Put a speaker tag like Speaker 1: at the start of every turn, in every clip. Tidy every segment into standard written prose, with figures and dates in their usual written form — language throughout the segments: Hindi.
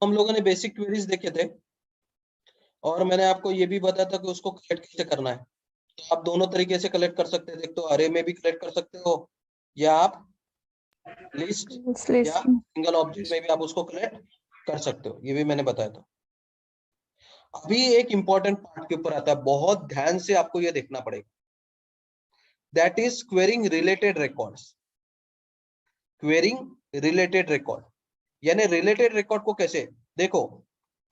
Speaker 1: हम लोगों ने बेसिक क्वेरीज देखे थे और मैंने आपको ये भी बताया था कि उसको कलेक्ट कैसे करना है। तो आप दोनों तरीके से कलेक्ट कर सकते थे, तो अरे में भी कलेक्ट कर सकते हो या आप लिस्ट या सिंगल ऑब्जेक्ट में भी आप उसको कलेक्ट कर सकते हो, ये भी मैंने बताया था। अभी एक इंपॉर्टेंट पार्ट के ऊपर आता है, बहुत ध्यान से आपको ये देखना पड़ेगा, that is quarrying related records. Quarrying related record यानी रिलेटेड रिकॉर्ड को कैसे देखो।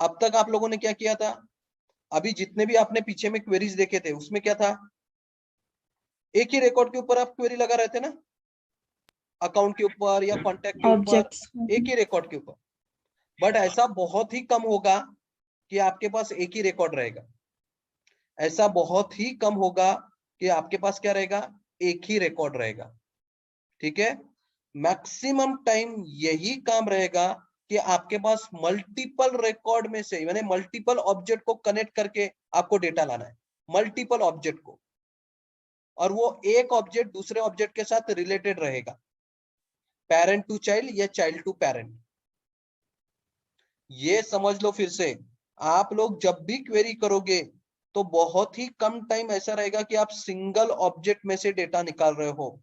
Speaker 1: अब तक आप लोगों ने क्या किया था, अभी जितने भी आपने पीछे में क्वेरीज देखे थे उसमें क्या था, एक ही रिकॉर्ड के ऊपर आप क्वेरी लगा रहे थे ना, अकाउंट के ऊपर या कॉन्टैक्ट के ऊपर, एक ही रिकॉर्ड के ऊपर। बट ऐसा बहुत ही कम होगा कि आपके पास एक ही रिकॉर्ड रहेगा। ऐसा बहुत ही कम होगा कि आपके पास क्या रहेगा, एक ही रिकॉर्ड रहेगा। ठीक है, मैक्सिमम टाइम यही काम रहेगा कि आपके पास मल्टीपल रिकॉर्ड में से यानी मल्टीपल ऑब्जेक्ट को कनेक्ट करके आपको डेटा लाना है, मल्टीपल ऑब्जेक्ट को, और वो एक ऑब्जेक्ट दूसरे ऑब्जेक्ट के साथ रिलेटेड रहेगा, पेरेंट टू चाइल्ड या चाइल्ड टू पेरेंट। ये समझ लो फिर से, आप लोग जब भी क्वेरी करोगे तो बहुत ही कम टाइम ऐसा रहेगा कि आप सिंगल ऑब्जेक्ट में से डेटा निकाल रहे हो।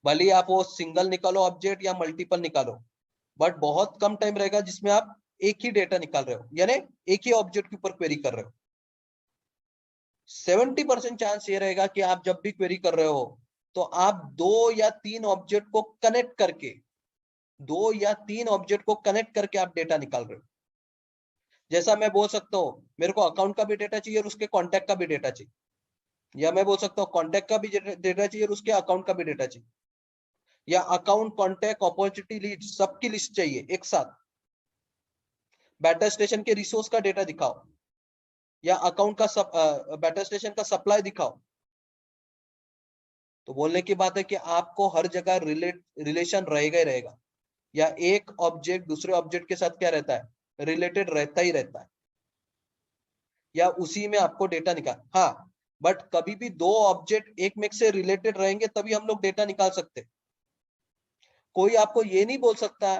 Speaker 1: भले आप वो सिंगल निकालो ऑब्जेक्ट या मल्टीपल निकालो, बट बहुत कम टाइम रहेगा जिसमें आप एक ही डेटा निकाल रहे हो, यानी एक ही ऑब्जेक्ट के ऊपर क्वेरी कर रहे हो। 70% चांस ये रहेगा कि आप जब भी क्वेरी कर रहे हो तो आप दो या तीन ऑब्जेक्ट को कनेक्ट करके आप डेटा निकाल रहे हो। जैसा मैं बोल सकता हूँ मेरे को अकाउंट का भी डेटा चाहिए और उसके कॉन्टैक्ट का भी डेटा चाहिए, या मैं बोल सकता हूँ कॉन्टैक्ट का भी डेटा चाहिए और उसके अकाउंट का भी डेटा चाहिए, या अकाउंट, कॉन्टैक्ट, अपॉर्चुनिटी, लीड सबकी लिस्ट चाहिए एक साथ। बैटर स्टेशन के रिसोर्स का डेटा दिखाओ या अकाउंट का बैटर स्टेशन का सप्लाई दिखाओ। तो बोलने की बात है कि आपको हर जगह रिलेशन रहेगा ही रहेगा, या एक ऑब्जेक्ट दूसरे ऑब्जेक्ट के साथ क्या रहता है, रिलेटेड रहता ही रहता है, या उसी में आपको डेटा निकाल। हाँ, बट कभी भी दो ऑब्जेक्ट एक में से रिलेटेड रहेंगे तभी हम लोग डेटा निकाल सकते। कोई आपको ये नहीं बोल सकता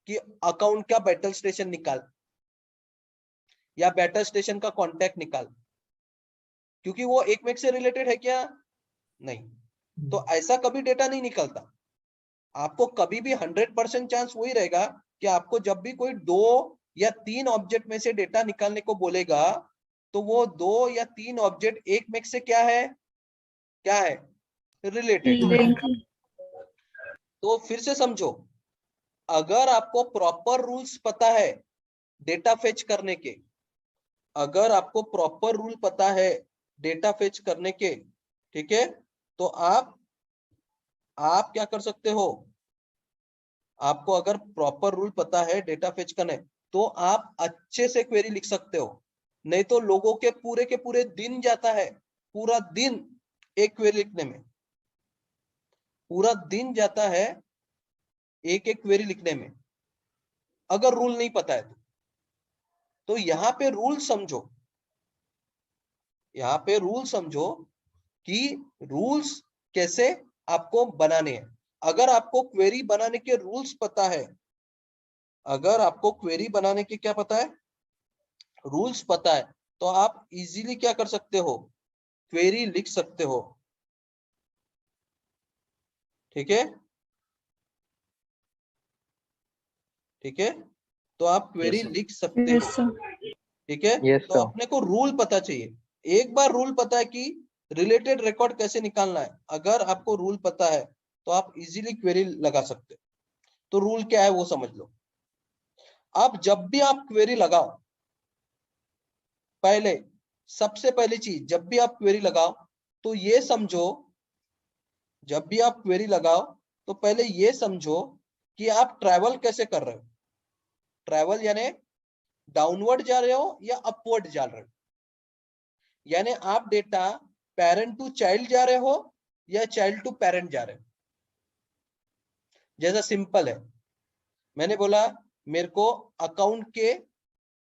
Speaker 1: कि अकाउंट का बैटल स्टेशन निकाल या बैटल स्टेशन का कॉन्टैक्ट निकाल, क्योंकि वो एक में से रिलेटेड है क्या, नहीं। तो ऐसा कभी डेटा नहीं निकलता। आपको कभी भी 100% चांस वही रहेगा कि आपको जब भी कोई दो या तीन ऑब्जेक्ट में से डेटा निकालने को बोलेगा तो वो दो या तीन ऑब्जेक्ट एक में से क्या है रिलेटेड। तो फिर से समझो, अगर आपको प्रॉपर रूल्स पता है डेटा फेच करने के, अगर आपको प्रॉपर रूल पता है डेटा फेच करने के, ठीक है, तो आप क्या कर सकते हो, आपको अगर प्रॉपर रूल पता है डेटा फेच करने तो आप अच्छे से क्वेरी लिख सकते हो। नहीं तो लोगों के पूरे दिन जाता है, पूरा दिन एक क्वेरी लिखने में, पूरा दिन जाता है एक क्वेरी लिखने में, अगर रूल नहीं पता है तो यहाँ पे रूल समझो, यहाँ पे रूल समझो कि रूल्स कैसे आपको बनाने हैं। अगर आपको क्वेरी बनाने के रूल्स पता है, अगर आपको क्वेरी बनाने के क्या पता है, रूल्स पता है, तो आप इजीली क्या कर सकते हो, क्वेरी लिख सकते हो। ठीक है, ठीक है, तो आप क्वेरी लिख सकते हो। ठीक है, तो अपने को रूल पता चाहिए। एक बार रूल पता है कि रिलेटेड रिकॉर्ड कैसे निकालना है, अगर आपको रूल पता है तो आप इजीली क्वेरी लगा सकते हो। तो रूल क्या है वो समझ लो। अब जब भी आप क्वेरी लगाओ, पहले सबसे पहली चीज, जब भी आप क्वेरी लगाओ तो ये समझो, जब भी आप क्वेरी लगाओ तो पहले ये समझो कि आप ट्रैवल कैसे कर रहे हो। ट्रैवल यानी डाउनवर्ड जा रहे हो या अपवर्ड जा रहे हो, यानी आप डेटा पेरेंट टू चाइल्ड जा रहे हो या चाइल्ड टू पेरेंट जा रहे हो। जैसा सिंपल है, मैंने बोला मेरे को अकाउंट के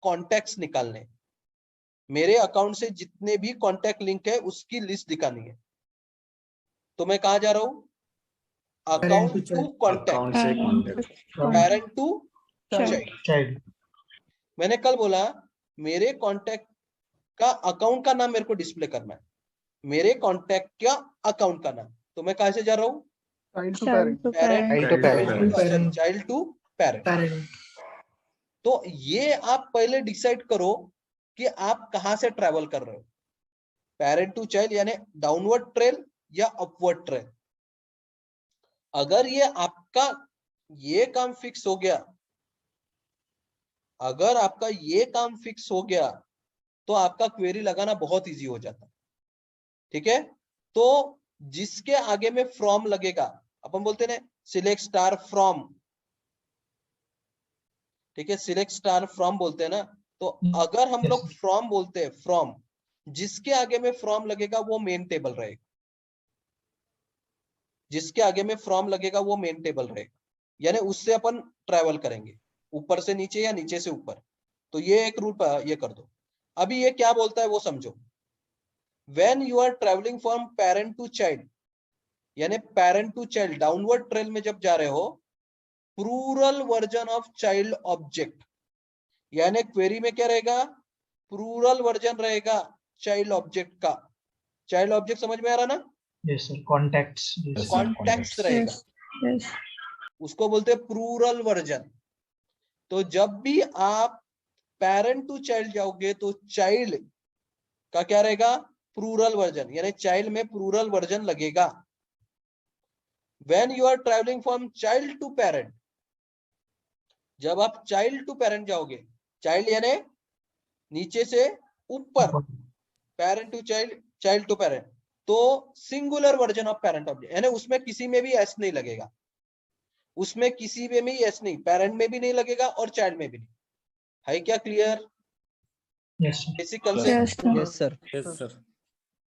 Speaker 1: कॉन्टैक्ट्स निकालने, मेरे अकाउंट से जितने भी कॉन्टैक्ट लिंक है उसकी लिस्ट दिखानी है, तो मैं कहा जा रहा हूं, account to contact, parent to
Speaker 2: child.
Speaker 1: मैंने कल बोला मेरे कॉन्टैक्ट का अकाउंट का नाम मेरे को डिस्प्ले करना है, मेरे कॉन्टैक्ट का अकाउंट का नाम, तो मैं कहां से जा रहा हूँ?
Speaker 3: Child to parent.
Speaker 1: Child to parent. तो ये आप पहले डिसाइड करो कि आप कहां से ट्रेवल कर रहे हो, पेरेंट टू चाइल्ड यानी डाउनवर्ड ट्रेल या अपवर्ड ट्रेल। अगर ये आपका ये काम फिक्स हो गया, अगर आपका ये काम फिक्स हो गया तो आपका क्वेरी लगाना बहुत इजी हो जाता है। ठीक है, तो जिसके आगे में फ्रॉम लगेगा, अपन बोलते हैं सिलेक्ट स्टार फ्रॉम, ठीक है, सिलेक्ट स्टार फ्रॉम बोलते हैं ना, तो अगर हम लोग फ्रॉम बोलते हैं, फ्रॉम जिसके आगे में फ्रॉम लगेगा वो मेन टेबल रहेगा, जिसके आगे में फ्रॉम लगेगा वो मेन टेबल रहेगा, यानी उससे अपन ट्रैवल करेंगे ऊपर से नीचे या नीचे से ऊपर। तो ये एक रूट ये कर दो। अभी ये क्या बोलता है वो समझो। When you are traveling from parent to child, यानी parent to child downward trail में जब जा रहे हो, plural version of child object, यानी क्वेरी में क्या रहेगा? प्लूरल वर्जन रहेगा चाइल्ड ऑब्जेक्ट का। चाइल्ड ऑब्जेक्ट समझ में आ रहा ना?
Speaker 2: Yes sir, contacts.
Speaker 1: कॉन्टैक्ट्स रहेगा, उसको बोलते हैं प्लूरल वर्जन। तो जब भी आप पेरेंट टू चाइल्ड जाओगे तो चाइल्ड का क्या रहेगा? प्लूरल वर्जन, यानी चाइल्ड में प्लूरल वर्जन लगेगा। When you are traveling from child to parent, जब आप चाइल्ड टू पेरेंट जाओगे, चाइल्ड यानी नीचे से ऊपर, parent to child, child to parent, तो singular version of parent object, यानी उसमें किसी में भी एस नहीं लगेगा, उसमें किसी में भी एस नहीं, पेरेंट में भी नहीं लगेगा और चाइल्ड में भी नहीं। है क्या clear? Basic concept.
Speaker 4: Yes sir.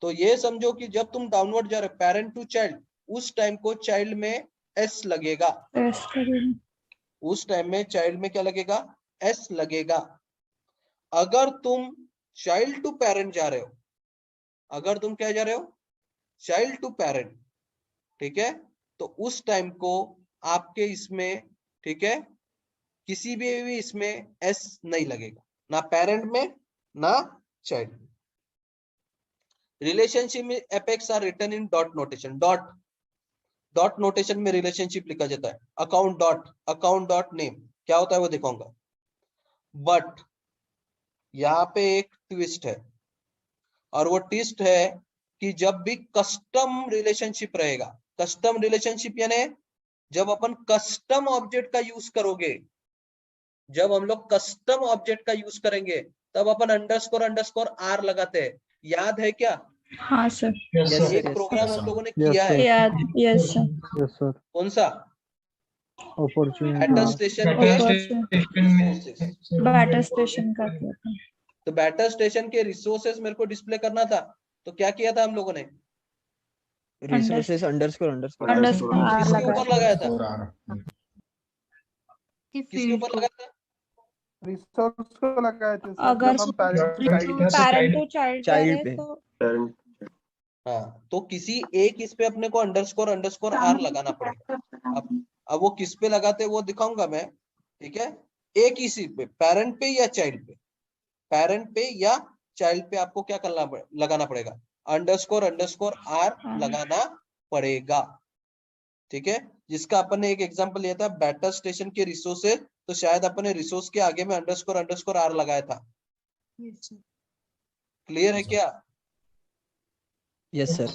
Speaker 1: तो ये समझो कि जब तुम डाउनवर्ड जा रहे हो पेरेंट टू चाइल्ड, उस टाइम को चाइल्ड में एस लगेगा, उस टाइम में चाइल्ड में क्या लगेगा? एस लगेगा। अगर तुम चाइल्ड टू पेरेंट जा रहे हो, अगर तुम क्या जा रहे हो? चाइल्ड टू पेरेंट, ठीक है, तो उस टाइम को आपके इसमें, ठीक है, किसी भी इसमें एस नहीं लगेगा, ना पेरेंट में ना चाइल्ड में। रिलेशनशिप में apex are written in dot notation. Dot notation में रिलेशनशिप लिखा जाता है। अकाउंट डॉट नेम क्या होता है वो दिखाऊंगा। बट यहाँ पे एक ट्विस्ट है, और वो ट्विस्ट है कि जब भी कस्टम रिलेशनशिप रहेगा, कस्टम रिलेशनशिप यानी जब अपन कस्टम ऑब्जेक्ट का यूज करोगे, जब हम लोग कस्टम ऑब्जेक्ट का यूज करेंगे तब अपन अंडरस्कोर आर लगाते हैं। याद है क्या?
Speaker 3: हाँ सर।
Speaker 1: एक प्रोग्राम हम लोगों ने किया है।
Speaker 3: Yes sir.
Speaker 1: कौन सा? बैटर स्टेशन
Speaker 3: बैटर स्टेशन का किया था।
Speaker 1: तो बैटर स्टेशन के रिसोर्सेज मेरे को डिस्प्ले करना था, तो क्या किया था हम लोगों ने?
Speaker 4: रिसोर्सेज अंडरस्कोर
Speaker 1: किसके ऊपर लगाया था? किसके ऊपर लगाया था?
Speaker 5: रिसोर्स को लगाए थे सर,
Speaker 3: अगर
Speaker 5: जब हम
Speaker 3: पेरेंट टू चाइल्ड पे तो
Speaker 1: हाँ, तो किसी एक इस पे अपने को अंडरस्कोर आर लगाना पड़ेगा। अब वो किस पे लगाते वो दिखाऊंगा मैं, ठीक है। एक इसी पे, पेरेंट पे या चाइल्ड पे, पेरेंट पे या चाइल्ड पे आपको क्या करना लगाना पड़ेगा? अंडरस्कोर आर लगाना पड़ेगा, ठीक है। जिसका अपन ने एक एग्जांपल लिया था बैटर स्टेशन के रिसोर्सेज, तो शायद अपन ने रिसोर्स के आगे में अंडरस्कोर आर लगाया था। क्लियर है क्या?
Speaker 4: Yes sir.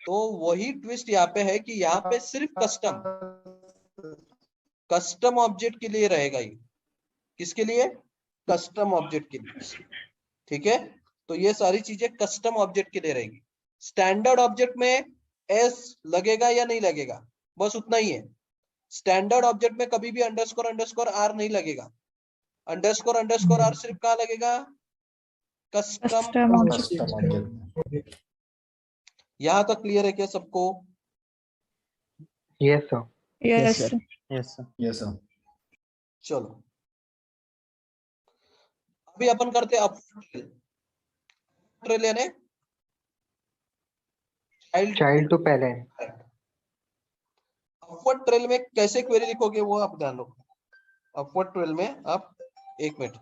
Speaker 1: तो वही ट्विस्ट यहाँ पे है कि यहाँ पे सिर्फ कस्टम ऑब्जेक्ट के लिए रहेगा ये। किसके लिए? कस्टम ऑब्जेक्ट के लिए, ठीक है। तो ये सारी चीजें कस्टम ऑब्जेक्ट के लिए रहेगी। स्टैंडर्ड ऑब्जेक्ट में एस लगेगा या नहीं लगेगा, बस उतना ही है। स्टैंडर्ड ऑब्जेक्ट में कभी भी अंडरस्कोर आर नहीं लगेगा। अंडरस्कोर आर सिर्फ कहाँ लगेगा? Custom object. यहाँ तक क्लियर है क्या सबको?
Speaker 2: Yes sir.
Speaker 3: Yes sir.
Speaker 1: चलो अभी अपन करते हैं अपवर्ड ट्रेल, यानी
Speaker 2: child to parent.
Speaker 1: Upward trail में कैसे क्वेरी लिखोगे वो आप ध्यान रखो। अपवर्ड 12 में आप 1 मिनट,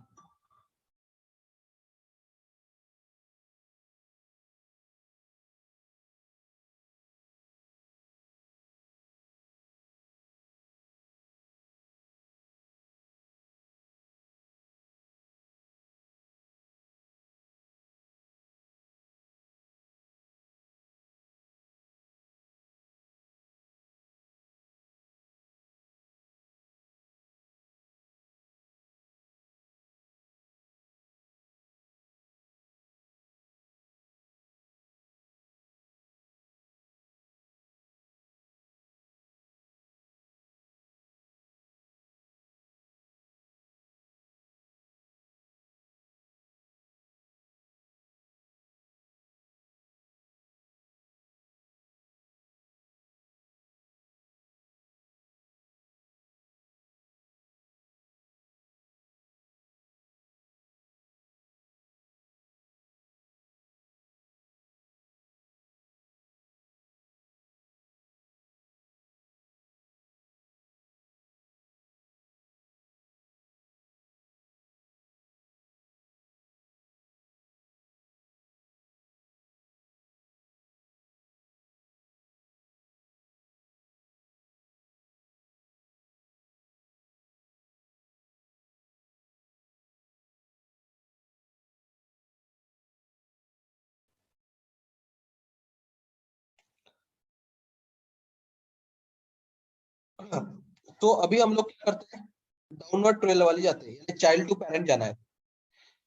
Speaker 1: तो अभी हम लोग क्या करते हैं, डाउनवर्ड ट्रेल वाली जाते हैं, यानी चाइल्ड टू पेरेंट जाना है।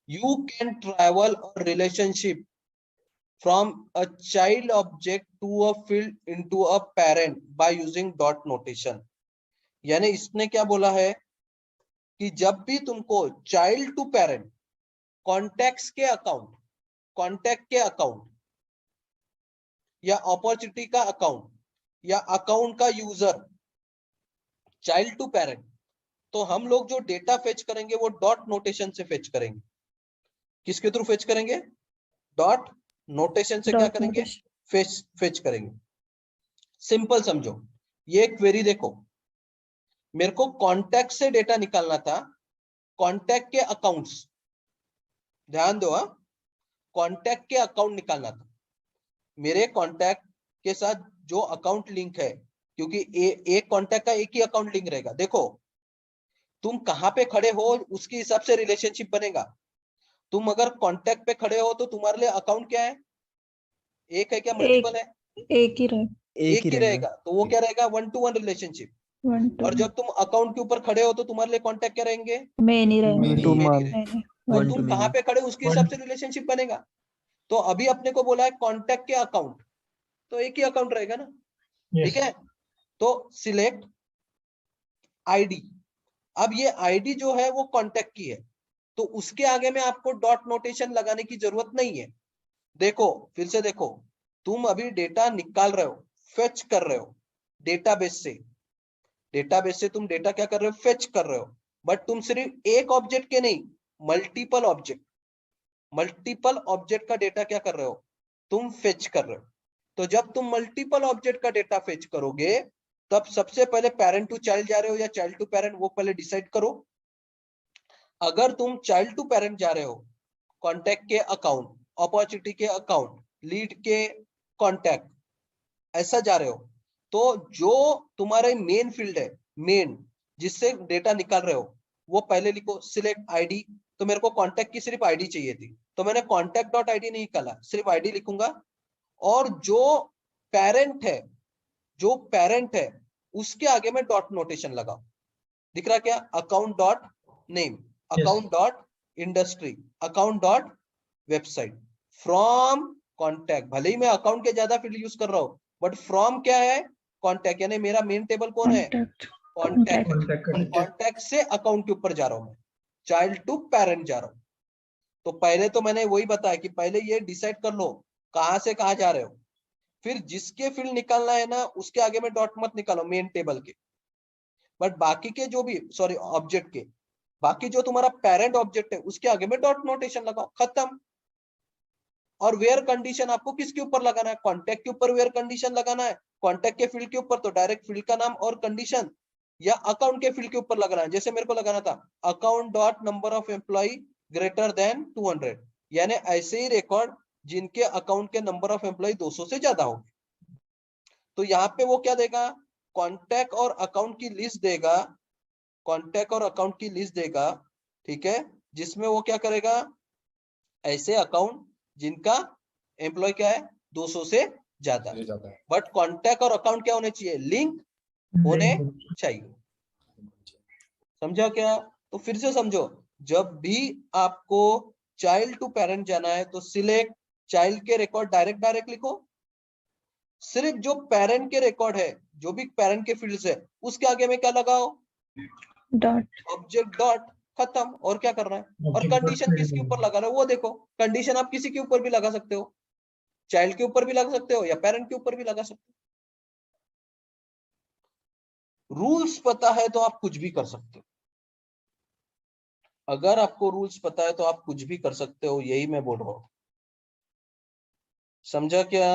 Speaker 1: यू कैन ट्रैवल और relationship from a child object to a field into a parent by using dot notation. यानी इसने क्या बोला है कि जब भी तुमको चाइल्ड टू पेरेंट, कॉन्टैक्ट्स के अकाउंट, कॉन्टैक्ट के अकाउंट या अपॉर्चुनिटी का अकाउंट या अकाउंट का यूजर, चाइल्ड टू पेरेंट, तो हम लोग जो डेटा फेच करेंगे वो डॉट नोटेशन से फेच करेंगे। किसके थ्रू फेच करेंगे? डॉट नोटेशन से क्या करेंगे? फेच करेंगे। सिंपल समझो, ये क्वेरी देखो, मेरे को कॉन्टैक्ट से डेटा निकालना था, कॉन्टैक्ट के अकाउंट्स, ध्यान दो, कॉन्टैक्ट के अकाउंट निकालना था। मेरे कॉन्टैक्ट के साथ जो अकाउंट लिंक है, क्योंकि एक कॉन्टैक्ट का एक ही अकाउंट लिंक रहेगा। देखो तुम कहां पे खड़े हो उसके हिसाब से रिलेशनशिप बनेगा। तुम अगर कॉन्टैक्ट पे खड़े हो तो तुम्हारे लिए अकाउंट क्या है? एक है क्या मल्टीपल है?
Speaker 3: एक ही रहेगा।
Speaker 1: एक ही रहेगा, तो वो क्या रहेगा? 1-to-1 relationship. और जब तुम अकाउंट के ऊपर खड़े हो तो तुम्हारे लिए कॉन्टैक्ट क्या रहेंगे?
Speaker 3: मेनी
Speaker 2: टू
Speaker 1: मेनी
Speaker 2: मान
Speaker 1: रहेंगे।
Speaker 4: वन
Speaker 1: तो
Speaker 4: टू
Speaker 1: तुम कहां
Speaker 4: मेनी।
Speaker 1: पे खड़े उसके हिसाब से रिलेशनशिप बनेगा। तो अभी अपने को बोला है कॉन्टैक्ट के अकाउंट, तो एक ही अकाउंट रहेगा ना, ठीक है। तो सिलेक्ट आईडी। अब ये आईडी जो है वो कॉन्टैक्ट की है, तो उसके आगे में आपको डॉट नोटेशन लगाने की जरूरत नहीं है। देखो फिर से देखो, तुम अभी डेटा निकाल रहे हो, फेच कर रहे हो डेटाबेस से, डेटाबेस से तुम डेटा क्या कर रहे हो? फेच कर रहे हो। बट तुम सिर्फ एक ऑब्जेक्ट के नहीं, मल्टीपल ऑब्जेक्ट, मल्टीपल ऑब्जेक्ट का डेटा क्या कर रहे हो? तुम फेच कर रहे हो। तो जब तुम मल्टीपल ऑब्जेक्ट का डेटा फेच करोगे, तब सबसे पहले पेरेंट टू चाइल्ड जा रहे हो या चाइल्ड टू पेरेंट, वो पहले डिसाइड करो। अगर तुम चाइल्ड टू पेरेंट जा रहे हो, कॉन्टैक्ट के अकाउंट, अपॉर्चुनिटी के अकाउंट, लीड के कॉन्टैक्ट, ऐसा जा रहे हो, तो जो तुम्हारे मेन फील्ड है, मेन जिससे डेटा निकाल रहे हो, वो पहले लिखो सिलेक्ट आईडी। तो मेरे को कॉन्टैक्ट की सिर्फ आईडी चाहिए थी, तो मैंने कॉन्टैक्ट डॉट आईडी नहीं निकाला, सिर्फ आईडी लिखूंगा। और जो पेरेंट है, जो पेरेंट है उसके आगे में डॉट नोटेशन लगाओ। दिख रहा क्या? Account dot name, account dot industry, account dot website, from contact. भले ही मैं अकाउंट के ज्यादा फील्ड यूज कर रहा हूं, बट फ्रॉम क्या है? कॉन्टैक्ट। यानी मेरा मेन टेबल कौन है? कॉन्टैक्ट। कॉन्टैक्ट से अकाउंट के ऊपर जा रहा हूं मैं, चाइल्ड टू पेरेंट जा रहा हूं। तो पहले तो मैंने वही बताया कि पहले ये डिसाइड कर लो कहां से कहां जा रहे हो, फिर जिसके फील्ड निकालना है ना उसके आगे में डॉट मत निकालो मेन टेबल के, बट बाकी के जो भी, सॉरी ऑब्जेक्ट के, बाकी जो तुम्हारा पेरेंट ऑब्जेक्ट है उसके आगे में डॉट नोटेशन लगाओ, खत्म। और वेयर कंडीशन आपको किसके ऊपर लगाना है? कॉन्टैक्ट के ऊपर वेयर कंडीशन लगाना है। कॉन्टैक्ट के फील्ड के ऊपर तो डायरेक्ट फील्ड का नाम और कंडीशन, या अकाउंट के फील्ड के ऊपर लगाना है। जैसे मेरे को लगाना था account dot number of employ greater than 200, यानी ऐसे ही रिकॉर्ड जिनके अकाउंट के नंबर ऑफ एम्प्लॉय 200 से ज्यादा हो। तो यहाँ पे वो क्या देगा, कॉन्टैक्ट और अकाउंट की लिस्ट देगा, कॉन्टैक्ट और अकाउंट की लिस्ट देगा, ठीक है, जिसमें वो क्या करेगा, ऐसे अकाउंट जिनका एम्प्लॉय क्या है 200 से ज्यादा है। बट कॉन्टैक्ट और अकाउंट क्या होने चाहिए, लिंक होने चाहिए। समझा क्या? तो फिर से समझो, जब भी आपको चाइल्ड टू पेरेंट जाना है तो सिलेक्ट चाइल्ड के रिकॉर्ड डायरेक्ट लिखो। सिर्फ जो पेरेंट के रिकॉर्ड है, जो भी पेरेंट के फील्ड्स है, उसके आगे में क्या लगाओ,
Speaker 3: डॉट,
Speaker 1: ऑब्जेक्ट डॉट, खत्म। और क्या करना है, और कंडीशन किसके ऊपर लगाना है वो देखो। कंडीशन आप किसी के ऊपर भी लगा सकते हो, चाइल्ड के ऊपर भी लगा सकते हो या पेरेंट के ऊपर भी लगा सकते हो। रूल्स पता है तो आप कुछ भी कर सकते हो। अगर आपको रूल्स पता है तो आप कुछ भी कर सकते हो, यही मैं बोल रहा हूं। समझा क्या?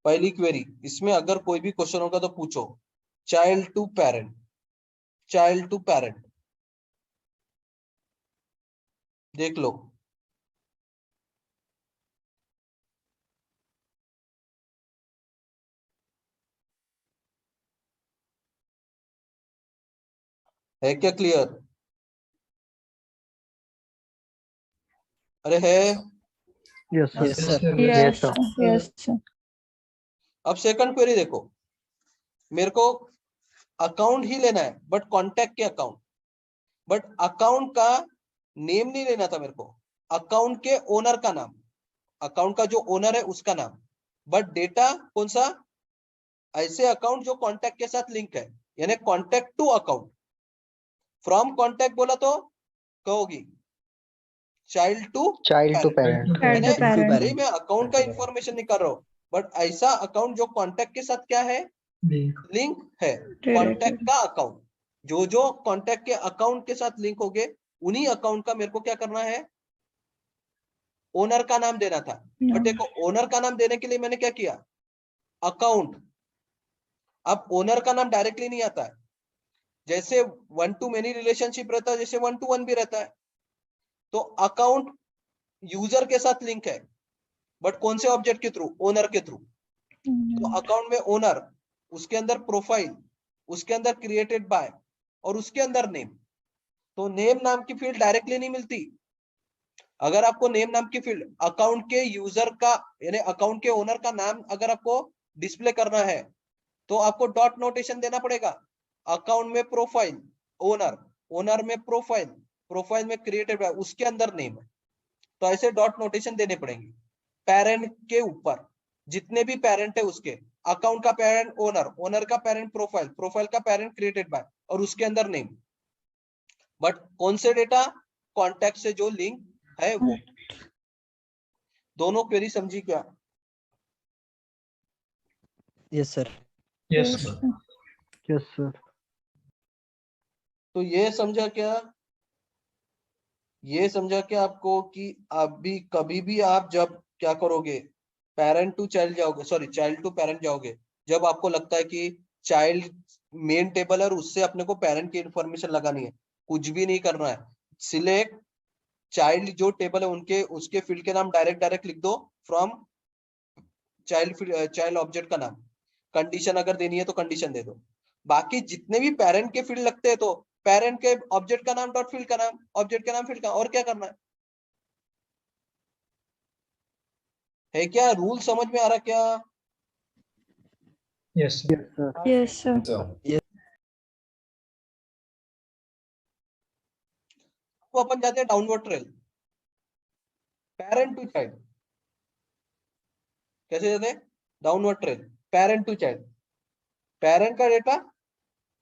Speaker 1: पहली क्वेरी, इसमें अगर कोई भी क्वेश्चन होगा तो पूछो। Child to parent, child to parent देख लो। है क्या क्लियर? अरे है?
Speaker 2: Yes
Speaker 4: Yes, sir.
Speaker 3: Yes yes
Speaker 1: अब सेकंड क्वेरी देखो, मेरे को अकाउंट ही लेना है बट कॉन्टैक्ट के अकाउंट, बट अकाउंट का नेम नहीं लेना था मेरे को, अकाउंट के ओनर का नाम, अकाउंट का जो ओनर है उसका नाम। बट डेटा कौन सा, ऐसे अकाउंट जो कॉन्टैक्ट के साथ लिंक है, यानी contact to account. From contact बोला तो कहोगी चाइल्ड टू
Speaker 2: पेरेंट
Speaker 1: भले ही मैं अकाउंट का इंफॉर्मेशन निकाल रहा हूँ, बट ऐसा अकाउंट जो कॉन्टैक्ट के साथ क्या है, लिंक है। कॉन्टैक्ट का अकाउंट, जो कॉन्टैक्ट के अकाउंट के साथ लिंक हो गए, उन्हीं अकाउंट का मेरे को क्या करना है, ओनर का नाम देना था। बट देखो ओनर का नाम देने के लिए मैंने क्या किया, अकाउंट। अब ओनर का नाम डायरेक्टली नहीं आता है, जैसे वन टू मेनी रिलेशनशिप रहता है, जैसे वन टू वन भी रहता है। तो अकाउंट यूजर के साथ लिंक है, बट कौन से ऑब्जेक्ट के थ्रू, ओनर के थ्रू। तो अकाउंट में ओनर, उसके अंदर प्रोफाइल, उसके अंदर क्रिएटेड बाय, और उसके अंदर नेम। तो नेम नाम की फील्ड डायरेक्टली नहीं मिलती। अगर आपको नेम नाम की फील्ड अकाउंट के यूजर का, यानी अकाउंट के ओनर का नाम अगर आपको डिस्प्ले करना है, तो आपको डॉट नोटेशन देना पड़ेगा। अकाउंट में प्रोफाइल, ओनर, ओनर में प्रोफाइल, प्रोफाइल में क्रिएटेड बाय, उसके अंदर नेम है। तो ऐसे डॉट नोटेशन देने पड़ेंगे। पेरेंट के ऊपर जितने भी पेरेंट है उसके, अकाउंट का पेरेंट ओनर, ओनर का पेरेंट प्रोफाइल, प्रोफाइल का पेरेंट क्रिएटेड बाय, और उसके अंदर नेम। बट कौन से डेटा, कॉन्टैक्ट से जो लिंक है वो। दोनों क्वेरी समझी क्या?
Speaker 4: Yes, sir.
Speaker 2: यस सर
Speaker 1: तो ये समझा क्या, ये समझा क्या आपको कि अभी कभी भी आप जब क्या करोगे, पेरेंट टू चाइल्ड जाओगे, सॉरी चाइल्ड टू पेरेंट जाओगे, जब आपको लगता है कि चाइल्ड मेन टेबल है और उससे अपने को पेरेंट की इंफॉर्मेशन लगानी है, कुछ भी नहीं करना है। सिलेक्ट चाइल्ड जो टेबल है उनके, उसके फील्ड के नाम डायरेक्ट लिख दो, फ्रॉम चाइल्ड ऑब्जेक्ट का नाम। कंडीशन अगर देनी है तो कंडीशन दे दो। बाकी जितने भी पेरेंट के फील्ड लगते हैं तो पेरेंट के ऑब्जेक्ट का नाम डॉट फील्ड का नाम, ऑब्जेक्ट का नाम फील्ड का, और क्या करना है क्या? रूल समझ में आ रहा क्या?
Speaker 2: यस सर
Speaker 3: यस सर
Speaker 1: तो अपन जाते हैं downward trail, parent to child. कैसे जाते हैं downward trail, parent to child, parent का डेटा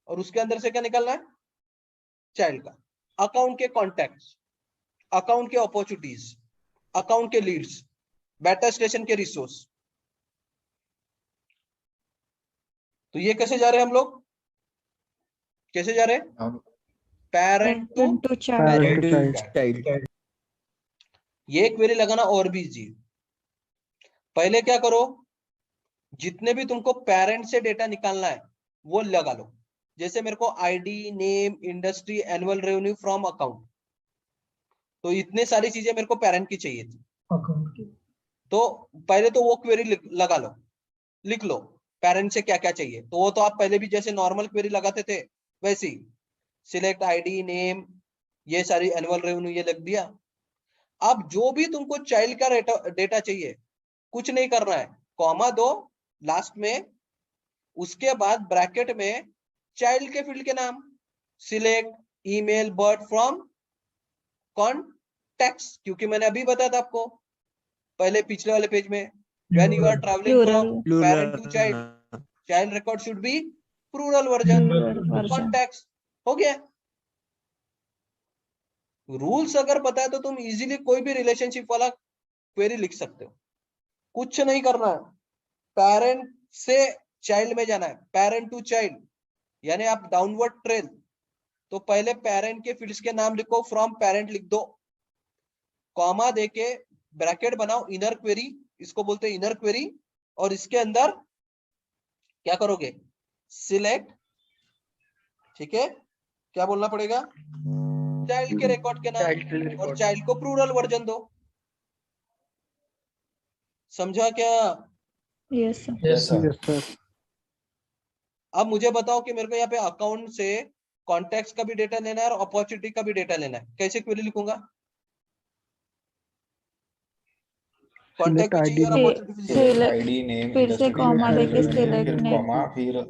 Speaker 1: और उसके अंदर से क्या निकालना है, चाइल्ड का। अकाउंट के कॉन्टैक्ट्स, अकाउंट के अपॉर्चुनिटीज, अकाउंट के लीड्स, बेटा स्टेशन के रिसोर्स। तो ये कैसे जा रहे हैं हम लोग, कैसे जा रहे हैं, parent to
Speaker 3: child
Speaker 4: Parent to child.
Speaker 1: ये क्वेरी लगाना और भी इजी। पहले क्या करो, जितने भी तुमको पेरेंट से डेटा निकालना है वो लगा लो। जैसे मेरे को ID, name, industry, annual revenue from account, तो इतने सारी चीजें मेरे को पेरेंट की चाहिए थी। तो पहले तो वो क्वेरी लगा लो, लिख लो पेरेंट से क्या क्या चाहिए। तो वो तो आप पहले भी जैसे नॉर्मल क्वेरी लगाते थे वैसे ही, सिलेक्ट आईडी, नेम, ये सारी एनुअल रेवेन्यू ये लिख दिया। अब जो भी तुमको चाइल्ड का डेटा चाहिए, कुछ नहीं करना है, कॉमा दो लास्ट में, उसके बाद ब्रैकेट में चाइल्ड के फील्ड के नाम, select email birth from contacts, क्योंकि मैंने अभी बताया था आपको पहले पिछले वाले पेज में, when you are travelling from parent to child, child record should be plural version, contacts. हो गया। रूल्स अगर पता है तो तुम इजीली कोई भी रिलेशनशिप वाला क्वेरी लिख सकते हो। कुछ नहीं करना है, पेरेंट से चाइल्ड में जाना है, पेरेंट टू चाइल्ड, यानी आप डाउनवर्ड ट्रेल। तो पहले पेरेंट के फील्ड्स के नाम लिखो, फ्रॉम पेरेंट लिख दो, कॉमा देके ब्रैकेट बनाओ, इनर क्वेरी, इसको बोलते हैं इनर क्वेरी। और इसके अंदर क्या करोगे, सिलेक्ट, ठीक है, क्या बोलना पड़ेगा, चाइल्ड के रिकॉर्ड के नाम, और चाइल्ड को प्लूरल वर्जन दो। समझा क्या?
Speaker 3: Yes sir.
Speaker 1: अब मुझे बताओ कि मेरे को यहाँ पे अकाउंट से कॉन्टैक्ट्स का भी डेटा लेना है और अपॉर्चुनिटी का भी डेटा लेना है, कैसे क्वेरी लिखूंगा? कॉन्टैक्ट भी चाहिए और अपॉर्चुनिटी भी चाहिए।
Speaker 6: आईडी, नेम,
Speaker 3: फिर से कॉमा देके सिलेक्ट
Speaker 6: फिर
Speaker 3: नेम
Speaker 6: कॉमा, फिर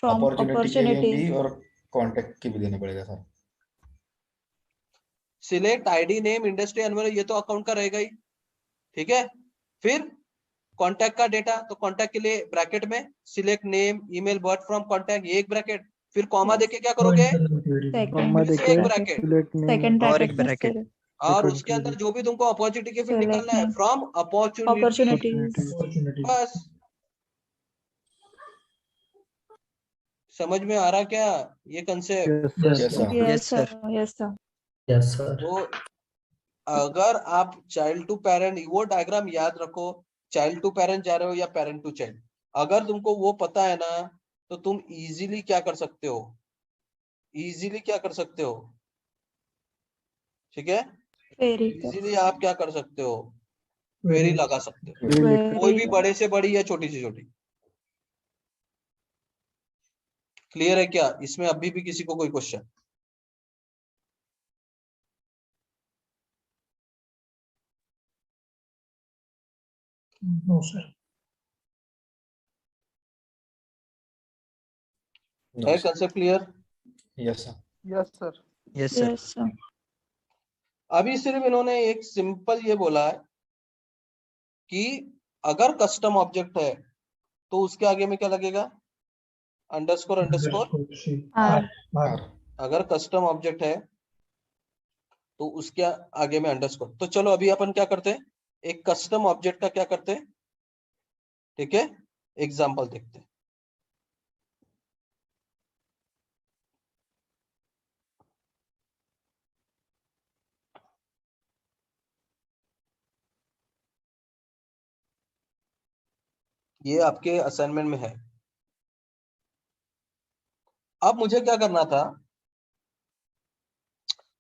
Speaker 3: फ्रॉम
Speaker 6: अपॉर्चुनिटी के लिए भी
Speaker 3: अपॉर्चुनिटीज
Speaker 6: और कॉन्टैक्ट की भी देना पड़ेगा sir.
Speaker 1: Select ID, name, industry, annual, ये तो अकाउंट का रहेगा ही, ठीक है। फिर कॉन्टैक्ट का डेटा, तो कॉन्टैक्ट के लिए ब्रैकेट में select name, email, birth from contact, ये एक ब्रैकेट, फिर कॉमा देके क्या करोगे, फिर से एक ब्रैकेट,
Speaker 3: सेकंड
Speaker 4: और एक
Speaker 3: ब्रैकेट
Speaker 4: ब्रैकेट।
Speaker 3: में
Speaker 1: और उसके अंदर जो भी तुमको अपॉर्चुनिटी के फील्ड निकालना है, फ्रॉम
Speaker 3: अपॉर्चुनिटीज।
Speaker 1: बस। समझ में आ रहा क्या ये concept?
Speaker 6: Yes sir.
Speaker 3: Yes sir.
Speaker 7: Yes sir.
Speaker 1: तो अगर आप चाइल्ड टू पेरेंट, वो डायग्राम याद रखो, चाइल्ड टू पेरेंट जा रहे हो या पेरेंट टू चाइल्ड, अगर तुमको वो पता है ना, तो तुम इजीली क्या कर सकते हो, इजीली क्या कर सकते हो, ठीक है, इजीली आप क्या कर सकते हो, क्वेरी लगा सकते हो, कोई भी बड़े से बड़ी या छोटी से छोटी। क्लियर है क्या? इसमें अभी भी किसी को कोई क्वेश्चन?
Speaker 7: No sir.
Speaker 1: है concept clear?
Speaker 6: Yes sir.
Speaker 5: Yes sir.
Speaker 4: Yes sir.
Speaker 1: अभी सिर्फ इन्होंने एक सिंपल ये बोला है कि अगर कस्टम ऑब्जेक्ट है तो उसके आगे में क्या लगेगा, अंडरस्कोर अंडरस्कोर। अगर कस्टम ऑब्जेक्ट है तो उसके आगे में अंडरस्कोर। तो चलो अभी अपन क्या करते हैं, एक कस्टम ऑब्जेक्ट का क्या करते हैं, ठीक है, एग्जांपल देखते हैं। ये आपके असाइनमेंट में है। अब मुझे क्या करना था,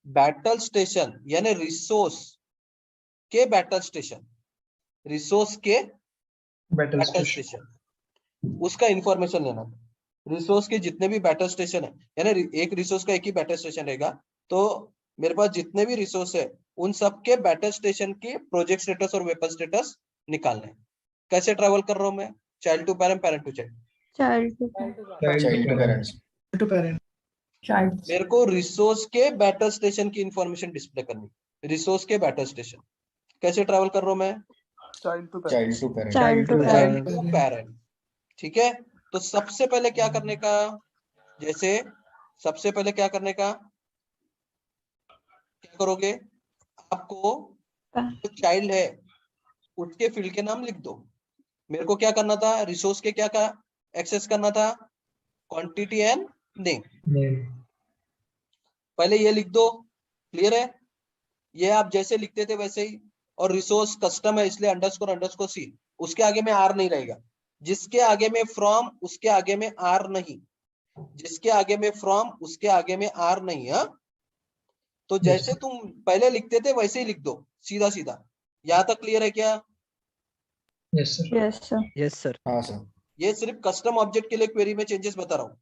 Speaker 1: बैटल स्टेशन यानी रिसोर्स के बैटल स्टेशन, रिसोर्स के बैटल स्टेशन, उसका इंफॉर्मेशन लेना था। रिसोर्स के जितने भी बैटल स्टेशन है, यानी एक रिसोर्स का एक ही बैटल स्टेशन रहेगा, तो मेरे पास जितने भी रिसोर्स है उन सब के बैटल स्टेशन के प्रोजेक्ट स्टेटस और वेपन स्टेटस निकालना है। कैसे ट्रैवल कर रहा हूं मैं, child to parent, parent to child,
Speaker 6: child to parent.
Speaker 1: मेरे को रिसोर्स के बैटल स्टेशन की इंफॉर्मेशन डिस्प्ले करनी, रिसोर्स के बैटल स्टेशन। कैसे ट्रैवल कर रहा हूं मैं,
Speaker 5: child to
Speaker 3: child to
Speaker 1: parent, ठीक है। तो सबसे पहले क्या करने का, जैसे सबसे पहले क्या करने का, क्या करोगे, आपको जो चाइल्ड है उसके फील्ड के नाम लिख दो। मेरे को क्या करना था, रिसोर्स के क्या का एक्सेस करना था, क्वांटिटी एंड नेम, पहले ये लिख दो। क्लियर है? ये आप जैसे लिखते थे वैसे ही। और रिसोर्स कस्टम है इसलिए अंडरस्कोर अंडरस्कोर सी, उसके आगे में आर नहीं रहेगा, जिसके आगे में फ्रॉम उसके आगे में आर नहीं, जिसके आगे में फ्रॉम उसके आगे में आर नहीं है। तो जैसे तुम पहले लिखते थे वैसे ही लिख दो, सीधा सीधा। यहाँ तक क्लियर है क्या?
Speaker 7: Yes sir.
Speaker 3: Yes sir.
Speaker 4: Yes sir.
Speaker 6: हाँ सर।
Speaker 1: ये सिर्फ कस्टम ऑब्जेक्ट के लिए क्वेरी में चेंजेस बता रहा हूँ।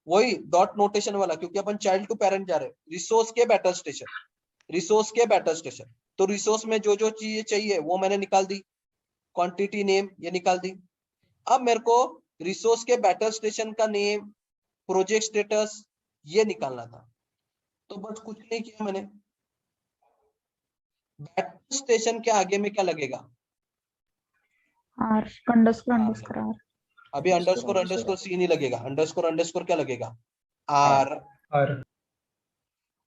Speaker 1: वही डॉट नोटेशन वाला, क्योंकि अपन चाइल्ड टू पेरेंट जा रहे हैं। रिसोर्स के बैटल स्टेशन, रिसोर्स के बैटल स्टेशन, तो रिसोर्स में जो जो चीजें चाहिए वो मैंने निकाल दी, क्वांटिटी नेम ये निकाल दी। अब मेरे को रिसोर्स के बैटल स्टेशन का नेम, प्रोजेक्ट स्टेटस ये निकालना था। तो बस कुछ नहीं किया मैंने। बैटल स्टेशन के आगे में क्या लगेगा?
Speaker 3: R underscore R.
Speaker 1: अभी अंडरस्कोर अंडरस्कोर सी नहीं लगेगा, अंडरस्कोर अंडरस्कोर क्या लगेगा? आर।
Speaker 7: आर।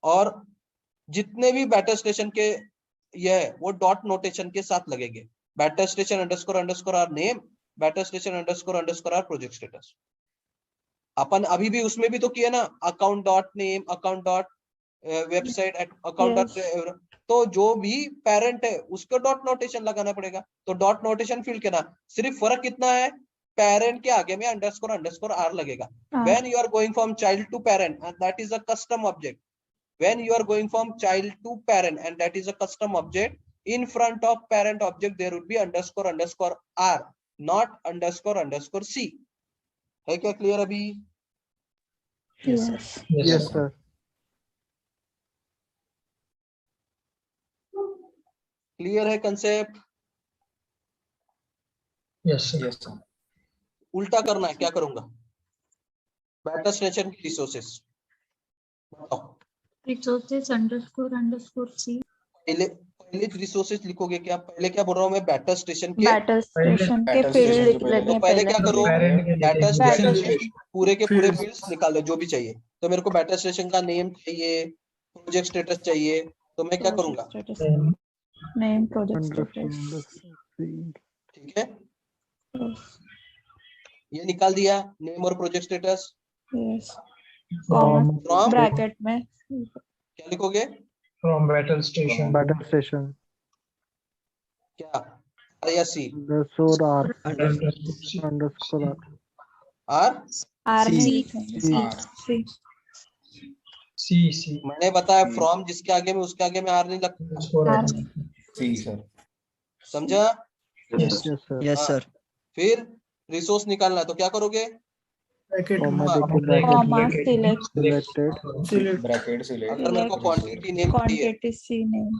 Speaker 1: और जितने भी बैटल स्टेशन के ये है वो डॉट नोटेशन के साथ लगेंगे। Battle station underscore R name, battle station underscore R project status. अपन अभी भी उसमें भी तो किया ना, account dot name, account dot website, account dot. तो जो भी पेरेंट है उसको डॉट नोटेशन लगाना पड़ेगा। तो डॉट नोटेशन फील्ड के ना सिर्फ फर्क कितना है, पेरेंट के आगे में अंडरस्कोर आर लगेगा। When you are going from child to parent and that is a custom object, when you are going from child to parent and that is a custom object, in front of parent object there would be underscore r, not underscore c। है क्या क्लियर अभी?
Speaker 3: Yes
Speaker 2: yes sir.
Speaker 1: क्लियर है concept?
Speaker 7: Yes sir.
Speaker 6: Yes sir.
Speaker 1: उल्टा करना है, क्या करूंगा? बैटल स्टेशन की रिसोर्सेस बताओ।
Speaker 8: Resources underscore C.
Speaker 1: पहले रिसोर्सेस लिखोगे क्या? पहले क्या बोल रहा हूँ मैं? बैटल स्टेशन के
Speaker 3: बैटल स्टेशन के
Speaker 6: बैटल
Speaker 3: फील्ड
Speaker 6: स्टेशन
Speaker 3: लिख
Speaker 6: के पहले।
Speaker 3: लेंगे
Speaker 1: तो पहले क्या करो? बैटल स्टेशन
Speaker 7: स्टेशन
Speaker 1: के पूरे
Speaker 7: Fields.
Speaker 1: फील्ड्स निकाल लो जो भी चाहिए। तो मेरे को बैटल स्टेशन का नेम चाहिए, प्रोजेक्ट स्टेटस चाहिए, तो मैं क्या करूंगा?
Speaker 3: Name project
Speaker 2: underscore
Speaker 3: status.
Speaker 2: Underscore
Speaker 1: ठीक है, ये निकाल दिया नेम और project status.
Speaker 3: Yes
Speaker 7: from
Speaker 1: from
Speaker 3: bracket में
Speaker 1: क्या लिखोगे?
Speaker 7: From battle station.
Speaker 2: Battle station
Speaker 1: क्या आर या C?
Speaker 2: Underscore R underscore R
Speaker 1: R.
Speaker 3: R में
Speaker 4: सी।
Speaker 3: लिखेंगे।
Speaker 6: आर।
Speaker 3: सी।
Speaker 7: सी।
Speaker 1: मैंने बताया फ्रॉम जिसके आगे में उसके आगे में आर नहीं लगता।
Speaker 6: सी सर।
Speaker 1: समझा?
Speaker 7: यस।
Speaker 2: Yes sir.
Speaker 4: यस
Speaker 1: हाँ।
Speaker 4: सर।
Speaker 1: फिर रिसोर्स निकालना है तो क्या करोगे?
Speaker 2: कॉमा देके
Speaker 3: comma
Speaker 2: bracket
Speaker 3: select
Speaker 2: selected
Speaker 6: bracket select.
Speaker 1: अगर मेरे को क्वांटिटी नेम चाहिए,
Speaker 3: क्वांटिटी सी नेम।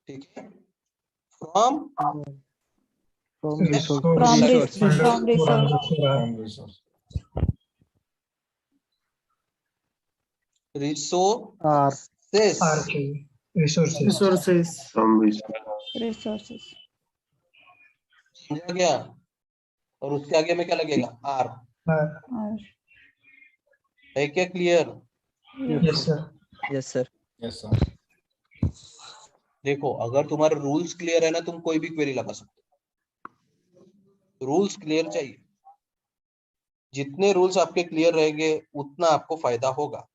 Speaker 1: ठीक है, from
Speaker 2: from resource
Speaker 3: from
Speaker 4: Resource.
Speaker 3: Resource.
Speaker 6: Resource.
Speaker 1: Resources.
Speaker 7: R के रिसोर्सेस।
Speaker 3: रिसोर्सेस।
Speaker 1: समझा गया? और उसके आगे में क्या लगेगा? आर।
Speaker 3: और
Speaker 1: है क्या clear?
Speaker 7: Yes sir.
Speaker 4: Yes sir.
Speaker 6: Yes sir.
Speaker 1: देखो अगर तुम्हारे रूल्स क्लियर है ना, तुम कोई भी क्वेरी लगा सकते हो। रूल्स क्लियर चाहिए, जितने रूल्स आपके क्लियर रहेंगे उतना आपको फायदा होगा।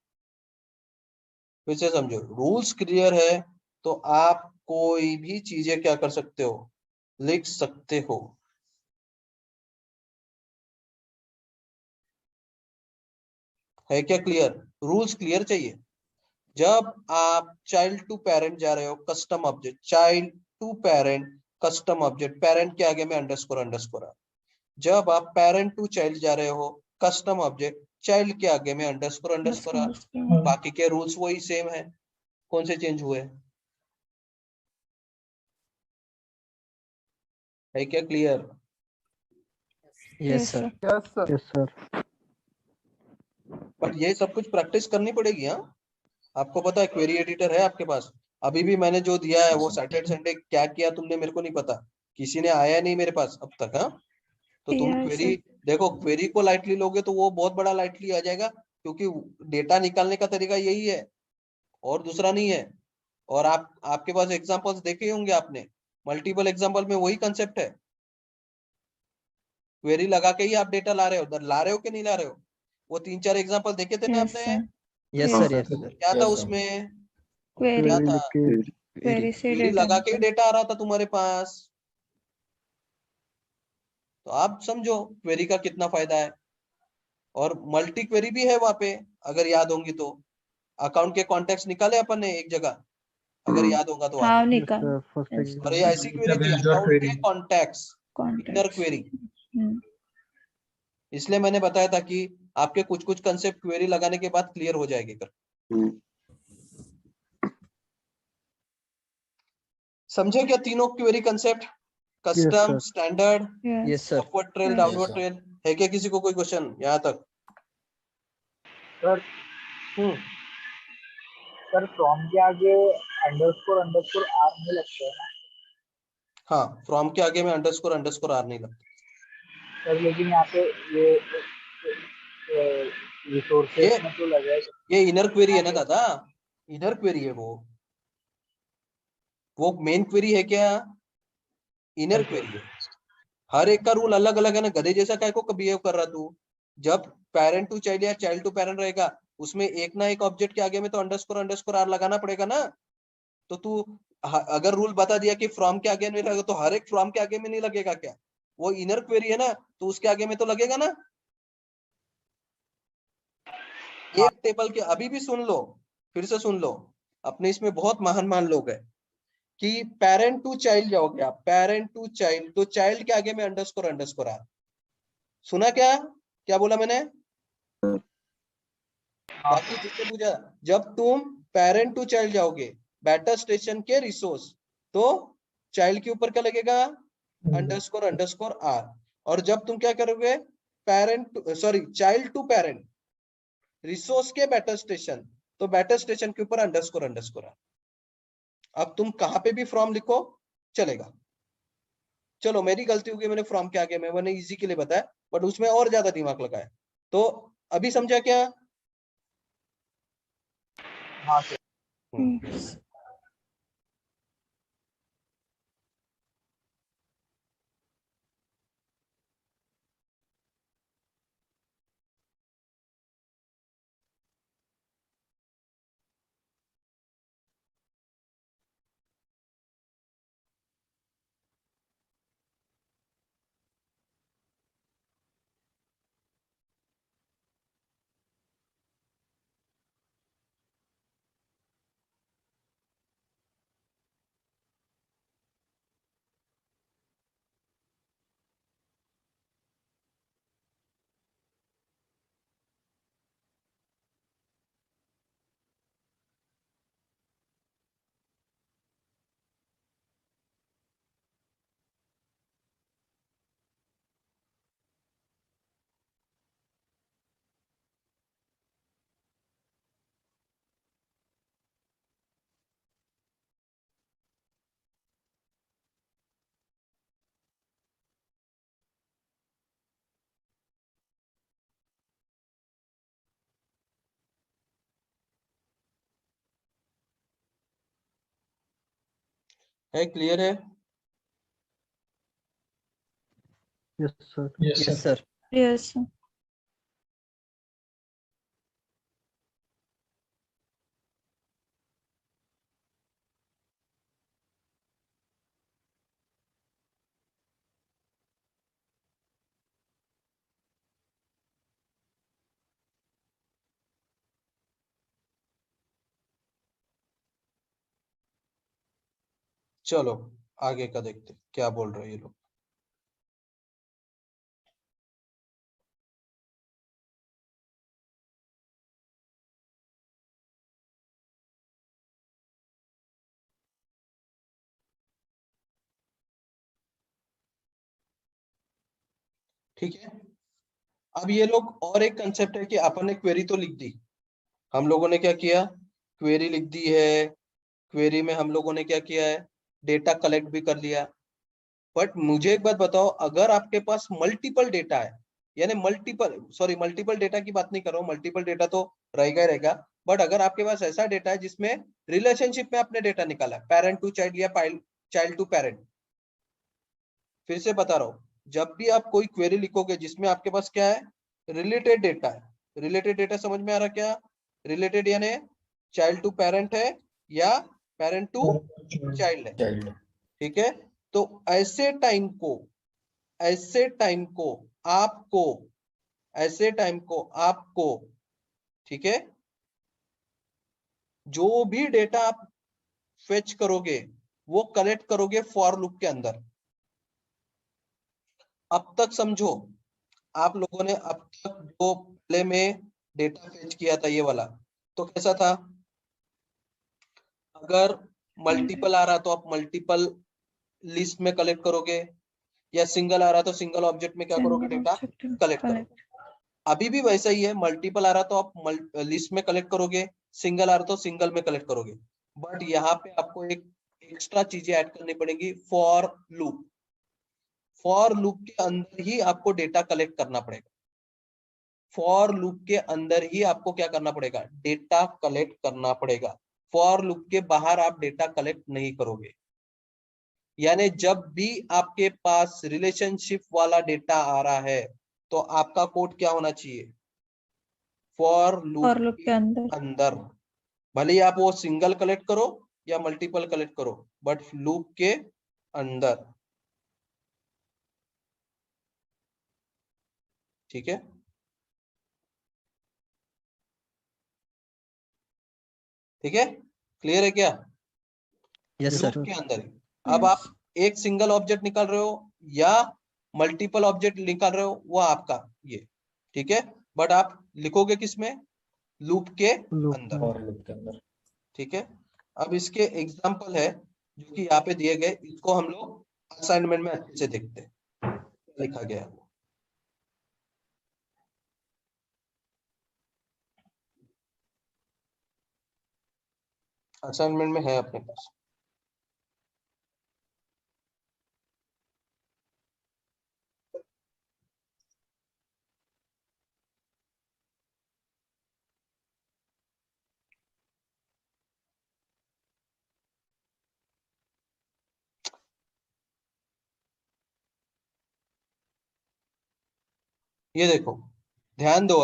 Speaker 1: फिर से समझो, रूल्स क्लियर है तो आप कोई भी चीजें क्या कर सकते हो? लिख सकते हो। है क्या क्लियर? रूल्स क्लियर चाहिए। जब आप चाइल्ड टू पेरेंट जा रहे हो, custom object child to parent, custom object parent के आगे में अंडरस्कोर है। जब आप पेरेंट टू चाइल्ड जा रहे हो, कस्टम ऑब्जेक्ट चाइल्ड के आगे में अंडरस्कोर है। बाकी के रूल्स वही सेम है, कौन से चेंज हुए? है क्या clear?
Speaker 4: Yes sir.
Speaker 5: Yes sir.
Speaker 2: Yes sir.
Speaker 1: But ये सब कुछ प्रैक्टिस करनी पड़ेगी। हाँ, आपको पता है क्वेरी एडिटर है आपके पास। अभी भी मैंने जो दिया है वो सैटरडे संडे क्या किया तुमने मेरे को नहीं पता, किसी ने आया नहीं मेरे पास अब तक। हाँ, तो तुम क्वेरी देखो, क्वेरी को लाइटली लोगे तो वो बहुत बड़ा लाइटली आ जाएगा, क्योंकि डेटा निकालने का तरीका यही है और दूसरा नहीं है। और आपके पास एग्जांपल्स देखे होंगे आपने, मल्टीपल एग्जांपल में वही कंसेप्ट है। क्वेरी लगा के ही आप डेटा ला रहे हो कि नहीं ला रहे हो? वो 3-4 एग्जांपल देखे थे ना आपने?
Speaker 4: Yes sir. Yes sir.
Speaker 1: क्या था उसमें?
Speaker 3: क्वेरी
Speaker 1: क्या था?
Speaker 3: क्वेरी से
Speaker 1: क्वेरी लगा के डेटा आ रहा था तुम्हारे पास। तो तो आप समझो क्वेरी का कितना फायदा है। और मल्टी क्वेरी भी है वहां पे, अगर याद होंगी तो। अकाउंट के कॉन्टेक्ट निकाले अपन ने एक जगह, अगर याद होगा तो
Speaker 3: हाँ
Speaker 1: आपको।
Speaker 2: Yes,
Speaker 3: निकाल।
Speaker 2: sir. First
Speaker 3: Yes.
Speaker 2: exam.
Speaker 1: और ये ऐसी क्वेरी थी,
Speaker 7: Database dot
Speaker 1: अकाउंट
Speaker 7: query.
Speaker 1: के कॉन्टेक्ट्स, इनर
Speaker 3: Contacts.
Speaker 1: क्वेरी।
Speaker 3: हम्म,
Speaker 1: इसलिए मैंने बताया था कि आपके कुछ कुछ कंसेप्ट क्वेरी लगाने के बाद क्लियर हो जाएंगे कर। समझे क्या तीनों query concept? Custom,
Speaker 2: sir.
Speaker 1: Standard,
Speaker 3: yes.
Speaker 4: Yes, sir.
Speaker 1: Upward trail,
Speaker 3: Yes.
Speaker 1: Downward
Speaker 6: Yes, sir.
Speaker 1: Trail. है क्या किसी को कोई क्वेश्चन यहाँ तक?
Speaker 9: सर सर फ्रॉम के आगे अंडरस्कोर अंडरस्कोर आर नहीं लगता है ना
Speaker 1: हाँ, फ्रॉम के आगे में अंडरस्कोर अंडरस्कोर आर नहीं लगता
Speaker 9: सर, लेकिन यहाँ पे ये रिसोर्सेस
Speaker 1: ये
Speaker 9: में तो लगा है।
Speaker 1: ये इनर क्वेरी है ना दादा, इनर क्वेरी है वो मेन क्वेरी है क्या? इनर क्वेरी है। हर एक का रूल अलग अलग है ना, गधे जैसा काय को बिहेव कर रहा तू? जब पेरेंट टू चाइल्ड या चाइल्ड टू पेरेंट रहेगा, उसमें एक ना एक ऑब्जेक्ट के आगे में तो अंडरस्कोर अंडरस्कोर आर लगाना पड़ेगा ना। तो तू अगर रूल बता दिया कि फ्रॉम के आगे नहीं लगेगा, तो हर एक फ्रॉम के आगे में नहीं लगेगा क्या? वो इनर क्वेरी है ना, तो उसके आगे में तो लगेगा ना। एक टेबल के, अभी भी सुन लो, फिर से सुन लो, अपने इसमें बहुत महान लोग हैं कि पेरेंट टू चाइल्ड जाओगे आप, पेरेंट टू चाइल्ड, तो चाइल्ड के आगे में अंडरस्कोर अंडरस्कोर आर। सुना क्या क्या बोला मैंने? बाकी जिसने पूछा, जब तुम पेरेंट टू चाइल्ड जाओगे बैटर स्टेशन के रिसोर्स, तो चाइल्ड के ऊपर क्या लगेगा? Underscore underscore R. और जब तुम क्या करोगे, parent sorry child to parent resource के बैटर स्टेशन, तो बैटर स्टेशन के ऊपर अंडरस्कोर अंडरस्कोर आर। अब तुम कहां पे भी फ्रॉम लिखो चलेगा। चलो मेरी गलती हो गई, मैंने फ्रॉम के आगे में, मैंने इजी के लिए बताया, बट उसमें और ज्यादा दिमाग लगाया। तो अभी समझा क्या?
Speaker 9: हाँ सर।
Speaker 1: है क्लियर है?
Speaker 2: Yes, sir.
Speaker 7: Yes,
Speaker 4: Yes,
Speaker 7: sir.
Speaker 4: sir.
Speaker 3: Yes.
Speaker 1: चलो आगे का देखते क्या बोल रहे हैं ये लोग। ठीक है, अब ये लोग और एक कंसेप्ट है कि अपन ने क्वेरी तो लिख दी, हम लोगों ने क्या किया, क्वेरी लिख दी है। क्वेरी में हम लोगों ने क्या किया है, डेटा कलेक्ट भी कर लिया। बट मुझे एक बात बताओ, अगर आपके पास मल्टीपल डेटा है, यानी मल्टीपल डेटा की बात नहीं कर रहा हूँ, मल्टीपल डेटा तो रहेगा ही रहेगा, बट अगर आपके पास ऐसा डेटा है जिसमें रिलेशनशिप में आपने डेटा निकाला है, पेरेंट टू चाइल्ड या चाइल्ड टू पेरेंट, फिर से बता रहा हूँ, जब भी आप कोई क्वेरी लिखोगे जिसमें आपके पास क्या है, रिलेटेड डेटा है। रिलेटेड डेटा समझ में आ रहा क्या? रिलेटेड यानी चाइल्ड टू पेरेंट है या पेरेंट टू चाइल्ड है,
Speaker 6: Child.
Speaker 1: ठीक है। तो ऐसे टाइम को ऐसे टाइम को आपको ठीक है, जो भी डेटा आप फेच करोगे वो कलेक्ट करोगे फॉर लूप के अंदर। अब तक समझो, आप लोगों ने अब तक जो पहले में डेटा फेच किया था ये वाला, तो कैसा था? अगर मल्टीपल आ रहा तो आप मल्टीपल लिस्ट में कलेक्ट करोगे, या सिंगल आ रहा तो सिंगल ऑब्जेक्ट में क्या करोगे? डेटा कलेक्ट करोगे। अभी भी वैसा ही है, मल्टीपल आ रहा तो आप लिस्ट में कलेक्ट करोगे, सिंगल आ रहा तो सिंगल में कलेक्ट करोगे। बट यहाँ पे आपको एक एक्स्ट्रा चीजें ऐड करनी पड़ेगी, फॉर लूप। फॉर लूप के अंदर ही आपको डेटा कलेक्ट करना पड़ेगा। फॉर लूप के अंदर ही आपको क्या करना पड़ेगा? डेटा कलेक्ट करना पड़ेगा। फॉर लूप के बाहर आप डेटा कलेक्ट नहीं करोगे। यानी जब भी आपके पास रिलेशनशिप वाला डेटा आ रहा है तो आपका कोड क्या होना चाहिए? फॉर लूप के अंदर। भले ही आप वो सिंगल कलेक्ट करो या मल्टीपल कलेक्ट करो, बट लूप के अंदर। ठीक है, ठीक है, क्लियर है क्या?
Speaker 4: Yes
Speaker 1: loop
Speaker 4: sir.
Speaker 1: के अंदर ही। अब आप एक सिंगल ऑब्जेक्ट निकाल रहे हो या मल्टीपल ऑब्जेक्ट निकाल रहे हो, वो आपका ये, ठीक है, बट आप लिखोगे किसमें? लूप के
Speaker 2: लूप
Speaker 1: अंदर।
Speaker 2: में।
Speaker 6: और लूप के अंदर।
Speaker 1: ठीक है, अब इसके एग्जाम्पल है जो कि यहाँ पे दिए गए, इसको हम लोग असाइनमेंट में अच्छे से देखते हैं क्या लिखा गया है। असाइनमेंट में है अपने पास। ये देखो, ध्यान दो,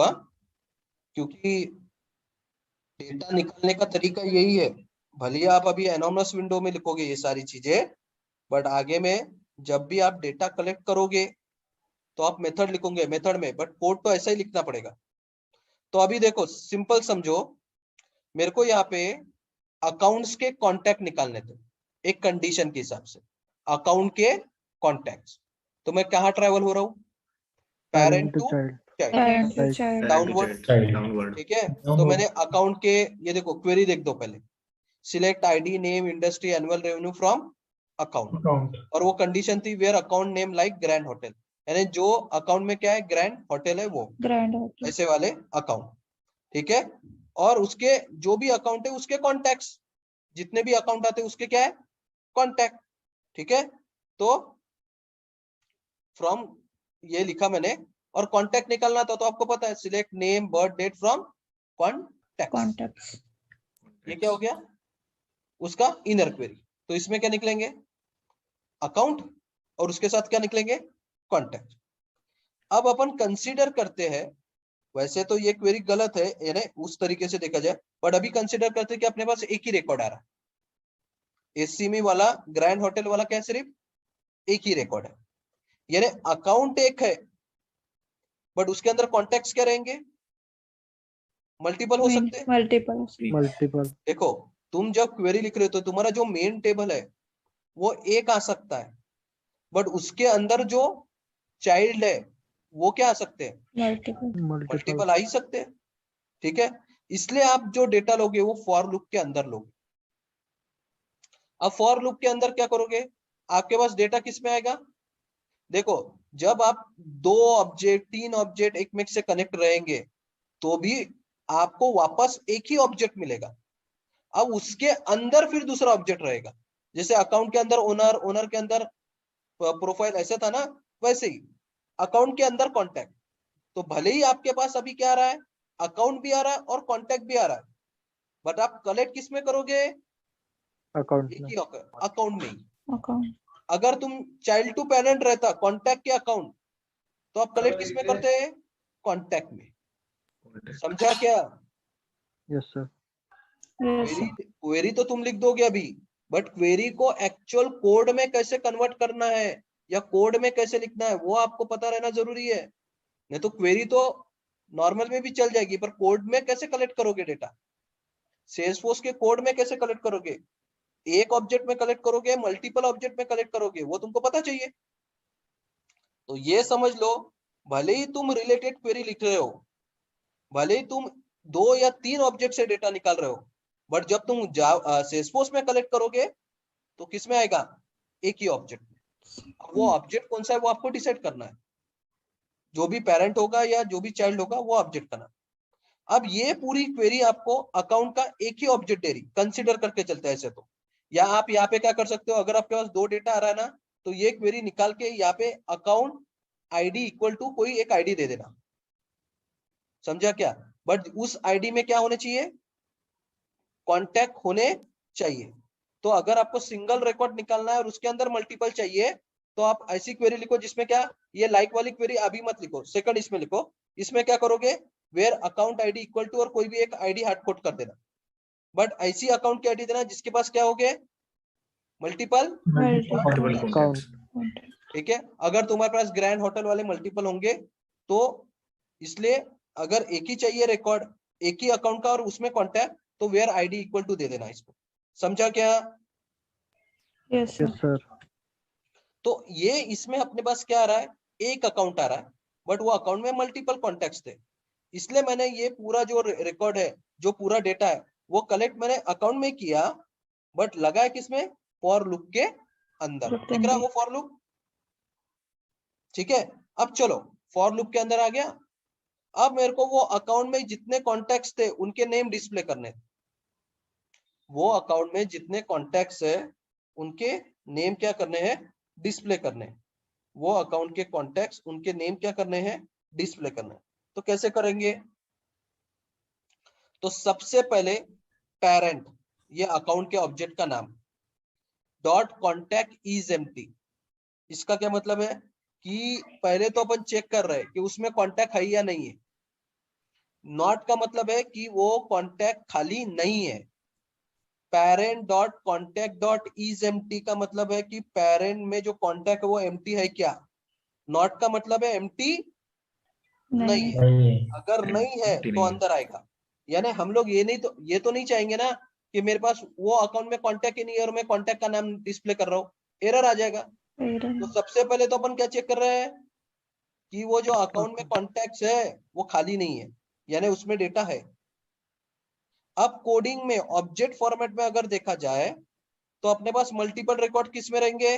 Speaker 1: क्योंकि डेटा निकालने का तरीका यही है। भले ही आप अभी एनोमस विंडो में लिखोगे ये सारी चीजें, बट आगे में जब भी आप डेटा कलेक्ट करोगे तो आप मेथड लिखोगे मेथड में, बट कोड तो ऐसा ही लिखना पड़ेगा। तो अभी देखो, सिंपल समझो, मेरे को यहाँ पे अकाउंट्स के कॉन्टैक्ट निकालने थे एक कंडीशन के हिसाब से। अकाउंट के कॉन्टैक्ट्स, तो मैं कहाँ ट्रैवल हो रहा हूँ? Parent to child, downward. ठीक है, तो मैंने अकाउंट के, ये देखो क्वेरी देख दो पहले, select ID name industry annual revenue from account, और वो कंडीशन थी where account name like grand hotel, यानी जो अकाउंट में क्या है, ग्रैंड होटल है, वो
Speaker 3: ग्रैंड होटल।
Speaker 1: ऐसे वाले अकाउंट। ठीक है, और उसके जो भी अकाउंट है उसके कॉन्टैक्ट्स, जितने भी अकाउंट आते हैं उसके क्या है? कॉन्टैक्ट। ठीक है, तो फ्रॉम ये लिखा मैंने, और कॉन्टैक्ट निकालना था तो आपको पता है, select name birth date from contacts. ये क्या हो गया? उसका इनर क्वेरी। तो इसमें क्या निकलेंगे? अकाउंट, और उसके साथ क्या निकलेंगे? कॉन्टैक्ट। अब अपन कंसीडर करते हैं, वैसे तो ये क्वेरी गलत है, यानी उस तरीके से देखा जाए, बट अभी कंसीडर करते हैं कि अपने पास एक ही रिकॉर्ड आ रहा है। एसीमी वाला, ग्रैंड होटल वाला क्या सिर्फ एक ही रिकॉर्ड है, यानी अकाउंट एक है, बट उसके अंदर कॉन्टैक्ट्स क्या रहेंगे? मल्टीपल हो सकते हैं।
Speaker 2: मल्टीपल।
Speaker 1: देखो, तुम जब क्वेरी लिख रहे हो तो तुम्हारा जो मेन टेबल है वो एक आ सकता है, बट उसके अंदर जो चाइल्ड है वो क्या आ सकते हैं? मल्टीपल आ ही सकते हैं। ठीक है, इसलिए आप जो डेटा लोगे वो फॉर लूप के अंदर लोगे। अब फॉर लूप के अंदर क्या करोगे? आपके पास डेटा किस में आएगा? देखो, जब आप दो ऑब्जेक्ट, तीन ऑब्जेक्ट एक में से कनेक्ट रहेंगे तो भी आपको वापस एक ही ऑब्जेक्ट मिलेगा। अब उसके अंदर फिर दूसरा ऑब्जेक्ट रहेगा, जैसे अकाउंट के अंदर ओनर, ओनर के अंदर प्रोफाइल, ऐसा था ना, वैसे ही अकाउंट के अंदर कॉन्टैक्ट। तो भले ही आपके पास अभी क्या आ रहा है, अकाउंट भी आ रहा है और कॉन्टैक्ट भी आ रहा है, बट आप कलेक्ट किस में करोगे?
Speaker 2: अकाउंट
Speaker 1: एक
Speaker 2: में।
Speaker 1: ही अकाउंट में ही। अगर तुम चाइल्ड टू पेरेंट रहता कॉन्टैक्ट के अकाउंट, तो आप कलेक्ट किस में करते हैं? कॉन्टैक्ट में। समझा क्या?
Speaker 2: Yes sir.
Speaker 1: क्वेरी तो तुम लिख दोगे अभी, बट क्वेरी को एक्चुअल कोड में कैसे कन्वर्ट करना है या कोड में कैसे लिखना है वो आपको पता रहना जरूरी है। नहीं तो क्वेरी तो नॉर्मल में भी चल जाएगी, पर कोड में कैसे कलेक्ट करोगे डेटा, सेल्सफोर्स के कोड में कैसे कलेक्ट करोगे, एक ऑब्जेक्ट में कलेक्ट करोगे, मल्टीपल ऑब्जेक्ट में कलेक्ट करोगे, वो तुमको पता चाहिए। तो ये समझ लो, भले ही तुम रिलेटेड क्वेरी लिख रहे हो, भले ही तुम 2 या 3 ऑब्जेक्ट से डेटा निकाल रहे हो, बट जब तुम सेल्सफोर्स में कलेक्ट करोगे तो किस में आएगा, एक ही ऑब्जेक्ट में। वो ऑब्जेक्ट कौन सा है वो आपको डिसाइड करना है, जो भी पेरेंट होगा या जो भी चाइल्ड होगा वो ऑब्जेक्ट का नाम। अब ये पूरी क्वेरी आपको अकाउंट का एक ही ऑब्जेक्ट दे रही, कंसिडर करके चलते हैं ऐसे तो। या आप यहाँ पे क्या कर सकते हो, अगर आपके पास 2 डेटा आ रहा है ना, तो ये क्वेरी निकाल के यहाँ पे अकाउंट आईडी इक्वल टू कोई एक आईडी दे देना, समझा क्या। बट उस आईडी में क्या होने चाहिए, कॉन्टैक्ट होने चाहिए। तो अगर आपको सिंगल रिकॉर्ड निकालना है और उसके अंदर मल्टीपल चाहिए, तो आप ऐसी क्वेरी लिखो जिसमें क्या, ये लाइक वाली क्वेरी अभी मत लिखो, सेकंड इसमें लिखो। इसमें क्या करोगे, where account ID equal to और कोई भी एक आईडी हार्ड कोड कर देना। बट ऐसी अकाउंट की आईडी देना जिसके पास क्या हो गए, मल्टीपल
Speaker 2: अकाउंट।
Speaker 1: ठीक है। अगर तुम्हारे पास ग्रैंड होटल वाले मल्टीपल होंगे तो इसलिए अगर एक ही चाहिए रिकॉर्ड एक ही अकाउंट का और उसमें कॉन्टैक्ट, तो वेयर आईडी इक्वल टू दे देना इसको, समझा क्या।
Speaker 3: Yes
Speaker 2: yes sir.
Speaker 1: तो ये इसमें अपने पास क्या आ रहा है, एक अकाउंट आ रहा है, बट वो अकाउंट में मल्टीपल कॉन्टैक्ट्स थे। इसलिए मैंने ये पूरा जो रिकॉर्ड है, जो पूरा डेटा है, वो कलेक्ट मैंने अकाउंट में किया, बट लगा है किसमें, फॉर लूप के अंदर। दिख रहा वो फॉर लूप, ठीक है। अब चलो फॉर लूप के अंदर आ गया। अब मेरे को वो अकाउंट में जितने कॉन्टैक्ट्स थे उनके नेम डिस्प्ले करने, वो अकाउंट में जितने कॉन्टैक्ट्स है उनके नेम क्या करने हैं, डिस्प्ले करने। वो अकाउंट के कॉन्टैक्ट्स उनके नेम क्या करने हैं, डिस्प्ले करने। तो कैसे करेंगे, तो सबसे पहले पेरेंट, ये अकाउंट के ऑब्जेक्ट का नाम, डॉट कॉन्टैक्ट इज एम्प्टी। इसका क्या मतलब है कि पहले तो अपन चेक कर रहे हैं कि उसमें कॉन्टैक्ट है या नहीं है। नॉट का मतलब है कि वो कॉन्टैक्ट खाली नहीं है। Parent dot contact dot is empty का मतलब है कि पेरेंट में जो कॉन्टैक्ट है वो एम्प्टी है क्या। नॉट का मतलब है एम्प्टी नहीं है। अगर नहीं है तो अंदर आएगा। यानी हम लोग ये तो नहीं चाहेंगे ना कि मेरे पास वो अकाउंट में कॉन्टैक्ट ही नहीं है और मैं कॉन्टैक्ट का नाम डिस्प्ले कर रहा हूँ, एरर आ जाएगा। तो सबसे पहले तो अपन क्या चेक कर रहे हैं कि वो जो अकाउंट में कॉन्टैक्ट्स है वो खाली नहीं है, यानी उसमें डेटा है। अब कोडिंग में ऑब्जेक्ट फॉर्मेट में अगर देखा जाए तो अपने पास मल्टीपल रिकॉर्ड किस में रहेंगे,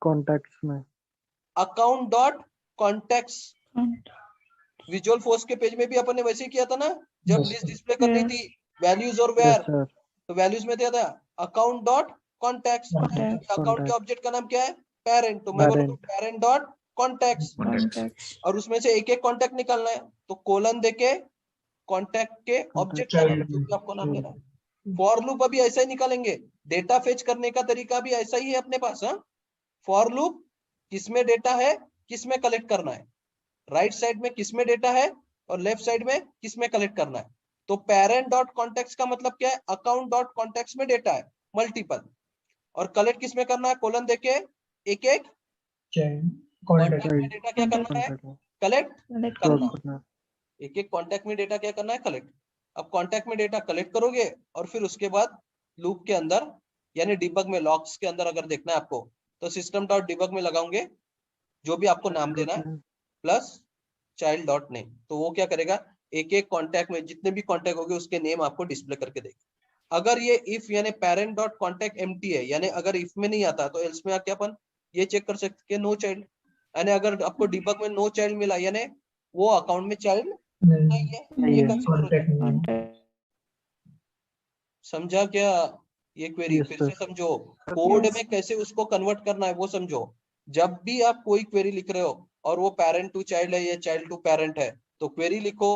Speaker 2: कॉन्टैक्ट्स में।
Speaker 1: Account dot contacts. Visual force के पेज में भी अपन ने वैसे ही किया था ना, जब लिस्ट डिस्प्ले करनी थी वैल्यूज और वेयर, तो वैल्यूज में दिया था अकाउंट डॉट कॉन्टैक्ट्स। अकाउंट के ऑब्जेक्ट का नाम क्या है, पेरेंट। तो मैं बोलूँ पेरेंट डॉट कॉन्टैक्ट्स, और उसमें से एक एक कॉन्टैक्ट निकालना है, तो कोलन देके कॉन्टैक्ट के ऑब्जेक्ट का नाम जो भी आपको नाम देना है। फॉर लूप अभी ऐसा ही निकालेंगे, डेटा फेच करने का तरीका भी ऐसा ही है अपने पास। फॉर लूप किसमें डेटा है, किसमें कलेक्ट करना है, राइट साइड में किसमें डेटा है और लेफ्ट साइड में किसमें कलेक्ट करना है। तो पेरेंट डॉट कॉन्टैक्ट्स का मतलब क्या है, अकाउंट डॉट कॉन्टैक्ट्स में डेटा है मल्टीपल, और कलेक्ट किसमें करना है, कोलन देके एक एक कॉन्टैक्ट में डेटा क्या करना है, कलेक्ट करना। एक एक कॉन्टैक्ट में डेटा क्या करना है, कलेक्ट। अब कॉन्टैक्ट में डेटा कलेक्ट करोगे और फिर उसके बाद लूप के अंदर यानी डिबग में लॉग्स के अंदर अगर देखना है आपको, तो सिस्टम डॉट डिबग में लगाओगे जो भी आपको नाम देना है प्लस चाइल्ड डॉट नेम। तो वो क्या करेगा, एक एक कॉन्टैक्ट में जितने भी कॉन्टैक्ट होंगे उसके नेम आपको डिस्प्ले करके देगा। अगर ये इफ यानी पेरेंट डॉट कॉन्टैक्ट एम्प्टी है, यानी अगर इफ में नहीं आता तो एल्स में आके अपन ये चेक कर सकते हैं नो चाइल्ड। यानी अगर आपको डिबग में नो चाइल्ड मिला यानी वो अकाउंट में चाइल्ड नहीं है, ये कंसीडर। समझा क्या ये क्वेरी, फिर से समझो कोड में कैसे उसको कन्वर्ट करना है वो समझो। जब भी आप कोई क्वेरी लिख रहे हो और वो पेरेंट टू चाइल्ड है या चाइल्ड टू पेरेंट है, तो क्वेरी लिखो,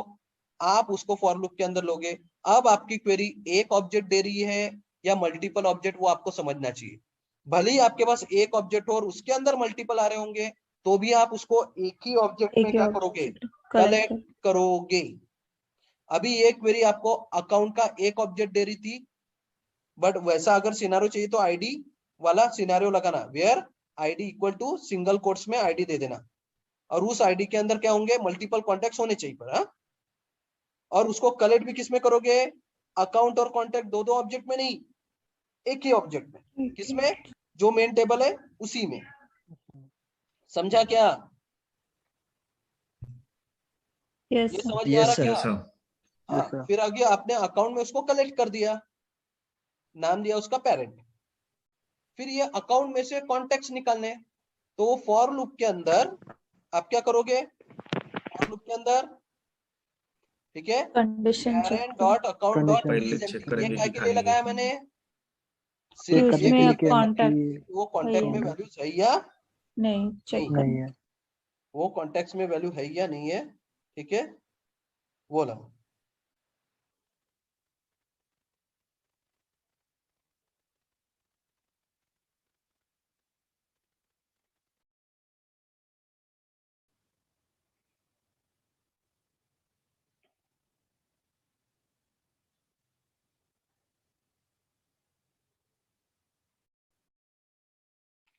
Speaker 1: आप उसको फॉर लूप के अंदर लोगे। अब आपकी क्वेरी एक ऑब्जेक्ट दे रही है या मल्टीपल ऑब्जेक्ट, वो आपको समझना चाहिए। भले ही आपके पास एक ऑब्जेक्ट हो और उसके अंदर मल्टीपल आ रहे होंगे, तो भी आप उसको एक ही ऑब्जेक्ट में क्या करोगे, कलेक्ट करोगे। अभी ये क्वेरी आपको अकाउंट का एक ऑब्जेक्ट दे रही थी, बट वैसा अगर सिनारियो चाहिए तो आईडी वाला सिनारियो लगाना, where ID equal to single quotes में आईडी दे देना, और उस आईडी के अंदर क्या होंगे, मल्टीपल कॉन्टेक्ट होने चाहिए पर, हाँ? और उसको कलेक्ट भी किसमें करोगे, अकाउंट और कॉन्टेक्ट दो दो ऑब्जेक्ट में नहीं, एक ही ऑब्जेक्ट में। किसमें, जो मेन टेबल है उसी में। समझा क्या?
Speaker 3: यस
Speaker 1: ये समझ में आ
Speaker 4: Yes,
Speaker 1: रहा
Speaker 4: sir.
Speaker 1: क्या? हाँ,
Speaker 2: Yes, sir.
Speaker 1: फिर आगे आपने अकाउंट में उसको कलेक्ट कर दिया, नाम दिया उसका पेरेंट। फिर ये अकाउंट में से कॉन्टेक्ट निकालने, तो वो फॉर लूप के अंदर आप क्या करोगे, फॉर लूप के अंदर, ठीक है,
Speaker 3: condition check
Speaker 1: parent dot account dot
Speaker 2: Condition.
Speaker 1: Release
Speaker 6: check
Speaker 1: entry,
Speaker 6: करने
Speaker 1: ये
Speaker 6: की
Speaker 1: क्या के लिए
Speaker 6: खाली
Speaker 1: लगाया
Speaker 6: है।
Speaker 1: मैंने,
Speaker 2: चेक
Speaker 1: सिर्फ
Speaker 2: करने
Speaker 1: ये
Speaker 2: के लिए
Speaker 3: उसमें
Speaker 2: कि
Speaker 3: कॉन्टेक्ट
Speaker 2: कि
Speaker 1: वो कॉन्टेक्ट में
Speaker 3: है।
Speaker 1: वैल्यू है या
Speaker 3: नहीं चेक
Speaker 1: नहीं,
Speaker 2: नहीं
Speaker 3: करना।
Speaker 2: है।
Speaker 1: वो कॉन्टेक्ट में वैल्यू है या नहीं है, ठीक है, वो लो।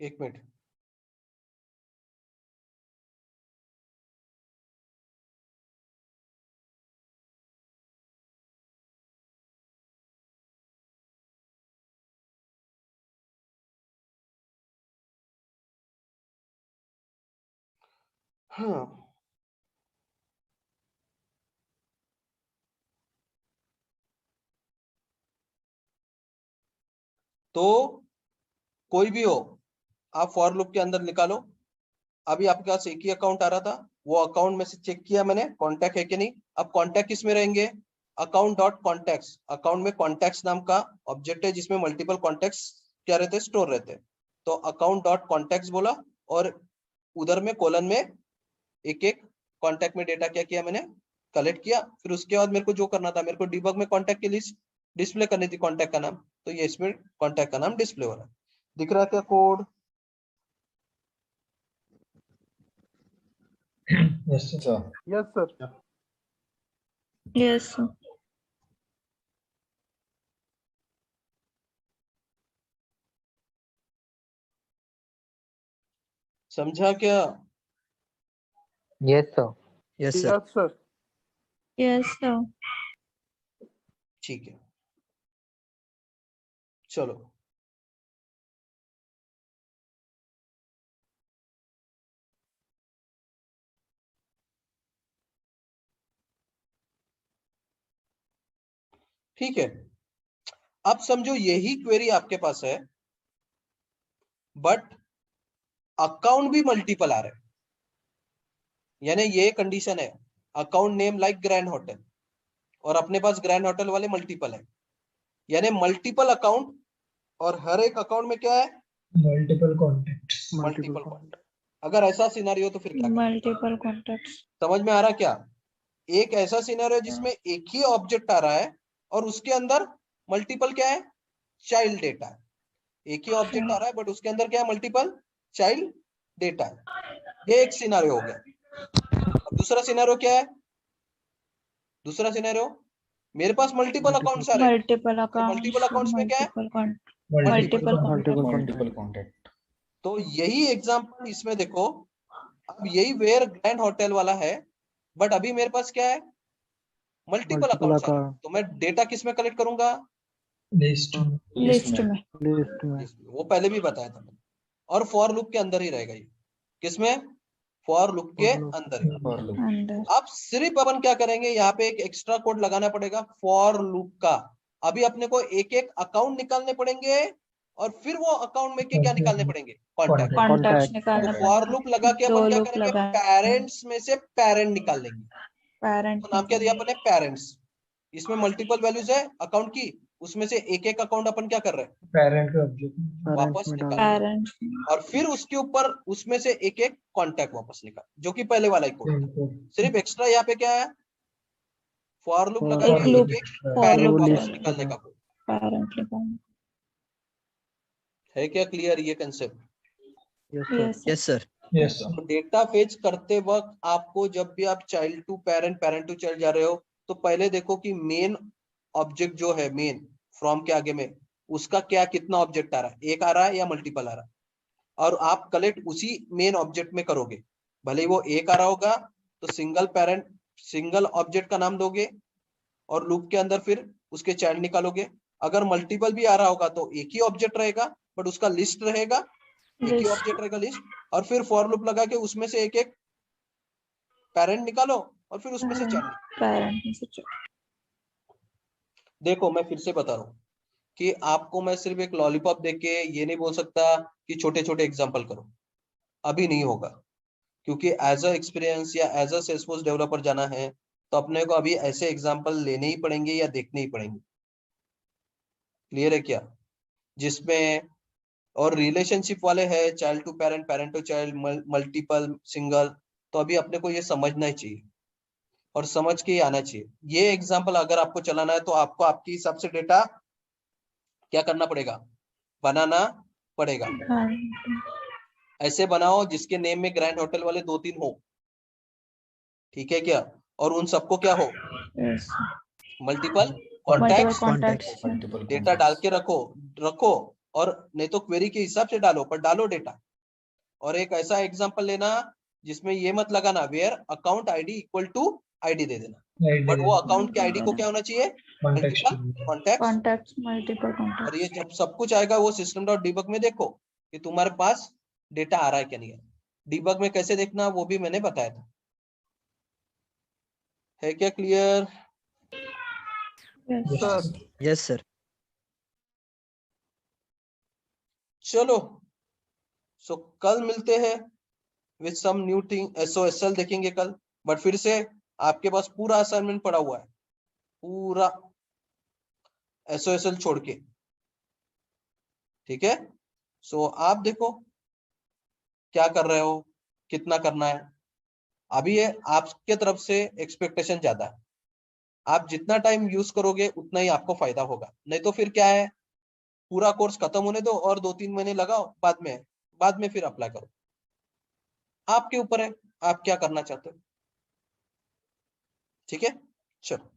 Speaker 1: एक मिनट, हाँ, तो कोई भी हो, आप फॉर लूप के अंदर निकालो। अभी आपके पास एक ही अकाउंट आ रहा था, वो अकाउंट में से चेक किया मैंने कॉन्टैक्ट है कि नहीं। अब कॉन्टैक्ट किस में रहेंगे, अकाउंट डॉट कॉन्टैक्ट्स, अकाउंट में कॉन्टैक्ट्स नाम का ऑब्जेक्ट है जिसमें मल्टीपल कॉन्टैक्ट्स क्या रहते हैं, स्टोर रहते हैं। तो अकाउंट डॉट कॉन्टैक्ट्स बोला, और उधर में कॉलन में एक एक कॉन्टैक्ट में डेटा क्या किया मैंने, कलेक्ट किया। फिर उसके बाद मेरे को जो करना था, मेरे को डिबग में कॉन्टैक्ट की लिस्ट डिस्प्ले करनी थी, कॉन्टैक्ट का नाम, तो ये इसमें कॉन्टैक्ट का नाम डिस्प्ले हो रहा है। दिख रहा है क्या code?
Speaker 7: Yes, sir.
Speaker 6: sir.
Speaker 5: Yes, sir.
Speaker 3: Yes
Speaker 1: समझा क्या?
Speaker 9: Yes, sir.
Speaker 4: Yes, sir.
Speaker 5: Yes, sir.
Speaker 3: Yes
Speaker 1: ठीक है, चलो। ठीक है, अब समझो यही क्वेरी आपके पास है, बट अकाउंट भी मल्टीपल आ रहे हैं। यानी ये कंडीशन है, account name like grand hotel, और अपने पास ग्रैंड होटल वाले मल्टीपल है, यानी मल्टीपल अकाउंट, और हर एक अकाउंट में क्या है,
Speaker 7: Multiple contacts.
Speaker 1: Multiple contact. अगर ऐसा सिनेरियो तो फिर क्या करें?
Speaker 3: Multiple contacts.
Speaker 1: समझ में आ रहा क्या? एक ऐसा सिनेरियो जिसमें एक ही ऑब्जेक्ट आ रहा है और उसके अंदर मल्टीपल क्या है, चाइल्ड डेटा है। एक ही ऑब्जेक्ट आ रहा है बट उसके अंदर क्या है, मल्टीपल चाइल्ड डेटा है। ये एक सिनेरियो हो गया। अब दूसरा सिनेरियो क्या है, दूसरा सिनेरियो, मेरे पास मल्टीपल अकाउंट्स आ रहे हैं,
Speaker 3: मल्टीपल अकाउंट,
Speaker 1: मल्टीपल अकाउंट्स में क्या है,
Speaker 3: मल्टीपल
Speaker 6: Multiple contact.
Speaker 1: तो यही एग्जांपल इसमें देखो। अब यही वेयर ग्रैंड होटल वाला है, बट अभी मेरे पास क्या है, मल्टीपल अकाउंट्स आ रहे हैं। तो मैं डेटा किस में कलेक्ट करूंगा,
Speaker 7: List.
Speaker 3: लिस्ट में।
Speaker 2: लिस्ट में।
Speaker 1: वो पहले भी बताया था मैंने। और फॉर लूप के अंदर ही रहेगा ये, किसमें, फॉर लूप के अंदर ही।
Speaker 6: For loop.
Speaker 3: अंदर
Speaker 1: अब सिर्फ अपन क्या करेंगे, यहाँ पे एक एक्स्ट्रा कोड लगाना पड़ेगा फॉर लूप का। अभी अपने को एक एक अकाउंट निकालने पड़ेंगे, और फिर वो अकाउंट में के क्या निकालने पड़ेंगे, कॉन्टैक्ट।
Speaker 3: कॉन्टैक्ट्स
Speaker 1: तो
Speaker 3: निकालना
Speaker 1: फॉर लूप लगा के
Speaker 3: दो
Speaker 1: अपन क्या
Speaker 3: लूप
Speaker 1: करेंगे,
Speaker 3: लगा
Speaker 1: पेरेंट्स में से पेरेंट निकाल लेंगे।
Speaker 3: पेरेंट
Speaker 1: तो नाम क्या दिया अपने, पेरेंट्स। इसमें मल्टीपल वैल्यूज है अकाउंट की, उसमें से एक एक अकाउंट अपन क्या कर रहे हैं,
Speaker 7: Parent का object.
Speaker 1: वापस
Speaker 2: में
Speaker 1: निकाल
Speaker 2: डाल
Speaker 1: रहे हैं।
Speaker 3: पेरेंट
Speaker 1: और फिर उसके ऊपर उसमें से एक एक कॉन्टैक्ट वापस निकाल, जो कि पहले वाला ही कोड।
Speaker 7: Same code.
Speaker 1: सिर्फ एक्स्ट्रा यहाँ पे क्या है, फॉर लूप लगा
Speaker 3: एक
Speaker 1: के
Speaker 3: लूप
Speaker 1: एक
Speaker 3: फॉर
Speaker 1: पेरेंट
Speaker 3: लूप
Speaker 1: वापस
Speaker 2: list
Speaker 1: निकालने का कोड।
Speaker 3: पेरेंट निकालना।
Speaker 1: है क्या क्लियर ये concept?
Speaker 2: Yes sir.
Speaker 3: Yes
Speaker 4: Yes, sir.
Speaker 7: Yes, sir.
Speaker 1: तो डेटा फेच करते वक्त आपको, जब भी आप child to parent, parent to child जा रहे हो, तो पहले देखो कि मेन ऑब्जेक्ट जो है, मेन फ्रॉम के आगे में उसका क्या, कितना ऑब्जेक्ट आ रहा है, एक आ रहा है या मल्टीपल आ रहा है। और आप कलेक्ट उसी मेन ऑब्जेक्ट में करोगे। भले ही वो एक आ रहा होगा तो सिंगल ऑब्जेक्ट का नाम दोगे और लूप के अंदर फिर उसके चाइल्ड निकालोगे। अगर मल्टीपल भी आ रहा होगा तो एक ही ऑब्जेक्ट रहेगा बट उसका लिस्ट रहेगा, एक ही ऑब्जेक्ट रहेगा लिस्ट, और फिर फॉर लूप लगा के उसमें से एक एक पेरेंट निकालो और फिर उसमें से चाइल्ड। देखो मैं फिर से बता रहा हूँ कि आपको मैं सिर्फ एक लॉलीपॉप देके ये नहीं बोल सकता कि छोटे छोटे एग्जांपल करो, अभी नहीं होगा, क्योंकि एज अ एक्सपीरियंस या एज अ सेल्सफोर्स डेवलपर जाना है तो अपने को अभी ऐसे एग्जांपल लेने ही पड़ेंगे या देखने ही पड़ेंगे। क्लियर है क्या? जिसमें और रिलेशनशिप वाले है, child to parent, parent to child, multiple, single, तो अभी अपने को ये समझना ही चाहिए और समझ के ही आना चाहिए। ये एग्जांपल अगर आपको चलाना है तो आपको आपके हिसाब से डेटा क्या करना पड़ेगा, बनाना पड़ेगा। ऐसे बनाओ जिसके नेम में ग्रैंड होटल वाले 2-3 हो, ठीक है क्या? और उन सबको क्या हो, मल्टीपल कॉन्टैक्ट्स, डेटा डाल के रखो और नहीं तो क्वेरी के हिसाब से डालो, पर डालो डेटा। और एक ऐसा एग्जांपल लेना जिसमें ये मत लगाना where account ID equal to ID दे देना, बट वो अकाउंट के आईडी को क्या होना चाहिए,
Speaker 3: मल्टीपल
Speaker 1: और ये जब सब कुछ आएगा वो सिस्टम डॉट डिबग में देखो कि तुम्हारे पास डेटा आ रहा है क्या नहीं है। डिबग में कैसे देखना वो भी मैंने बताया था, है क्या क्लियर?
Speaker 4: Yes sir.
Speaker 1: चलो सो कल मिलते हैं with some new thing. SOSL देखेंगे कल, बट फिर से आपके पास पूरा असाइनमेंट पड़ा हुआ है, पूरा SOSL छोड़ के, ठीक है? सो आप देखो क्या कर रहे हो, कितना करना है। अभी ये आपके तरफ से एक्सपेक्टेशन ज्यादा है, आप जितना टाइम यूज करोगे उतना ही आपको फायदा होगा। नहीं तो फिर क्या है, पूरा कोर्स खत्म होने दो और 2-3 महीने लगाओ, बाद में फिर अप्लाई करो। आपके ऊपर है आप क्या करना चाहते हो, ठीक है? चलो।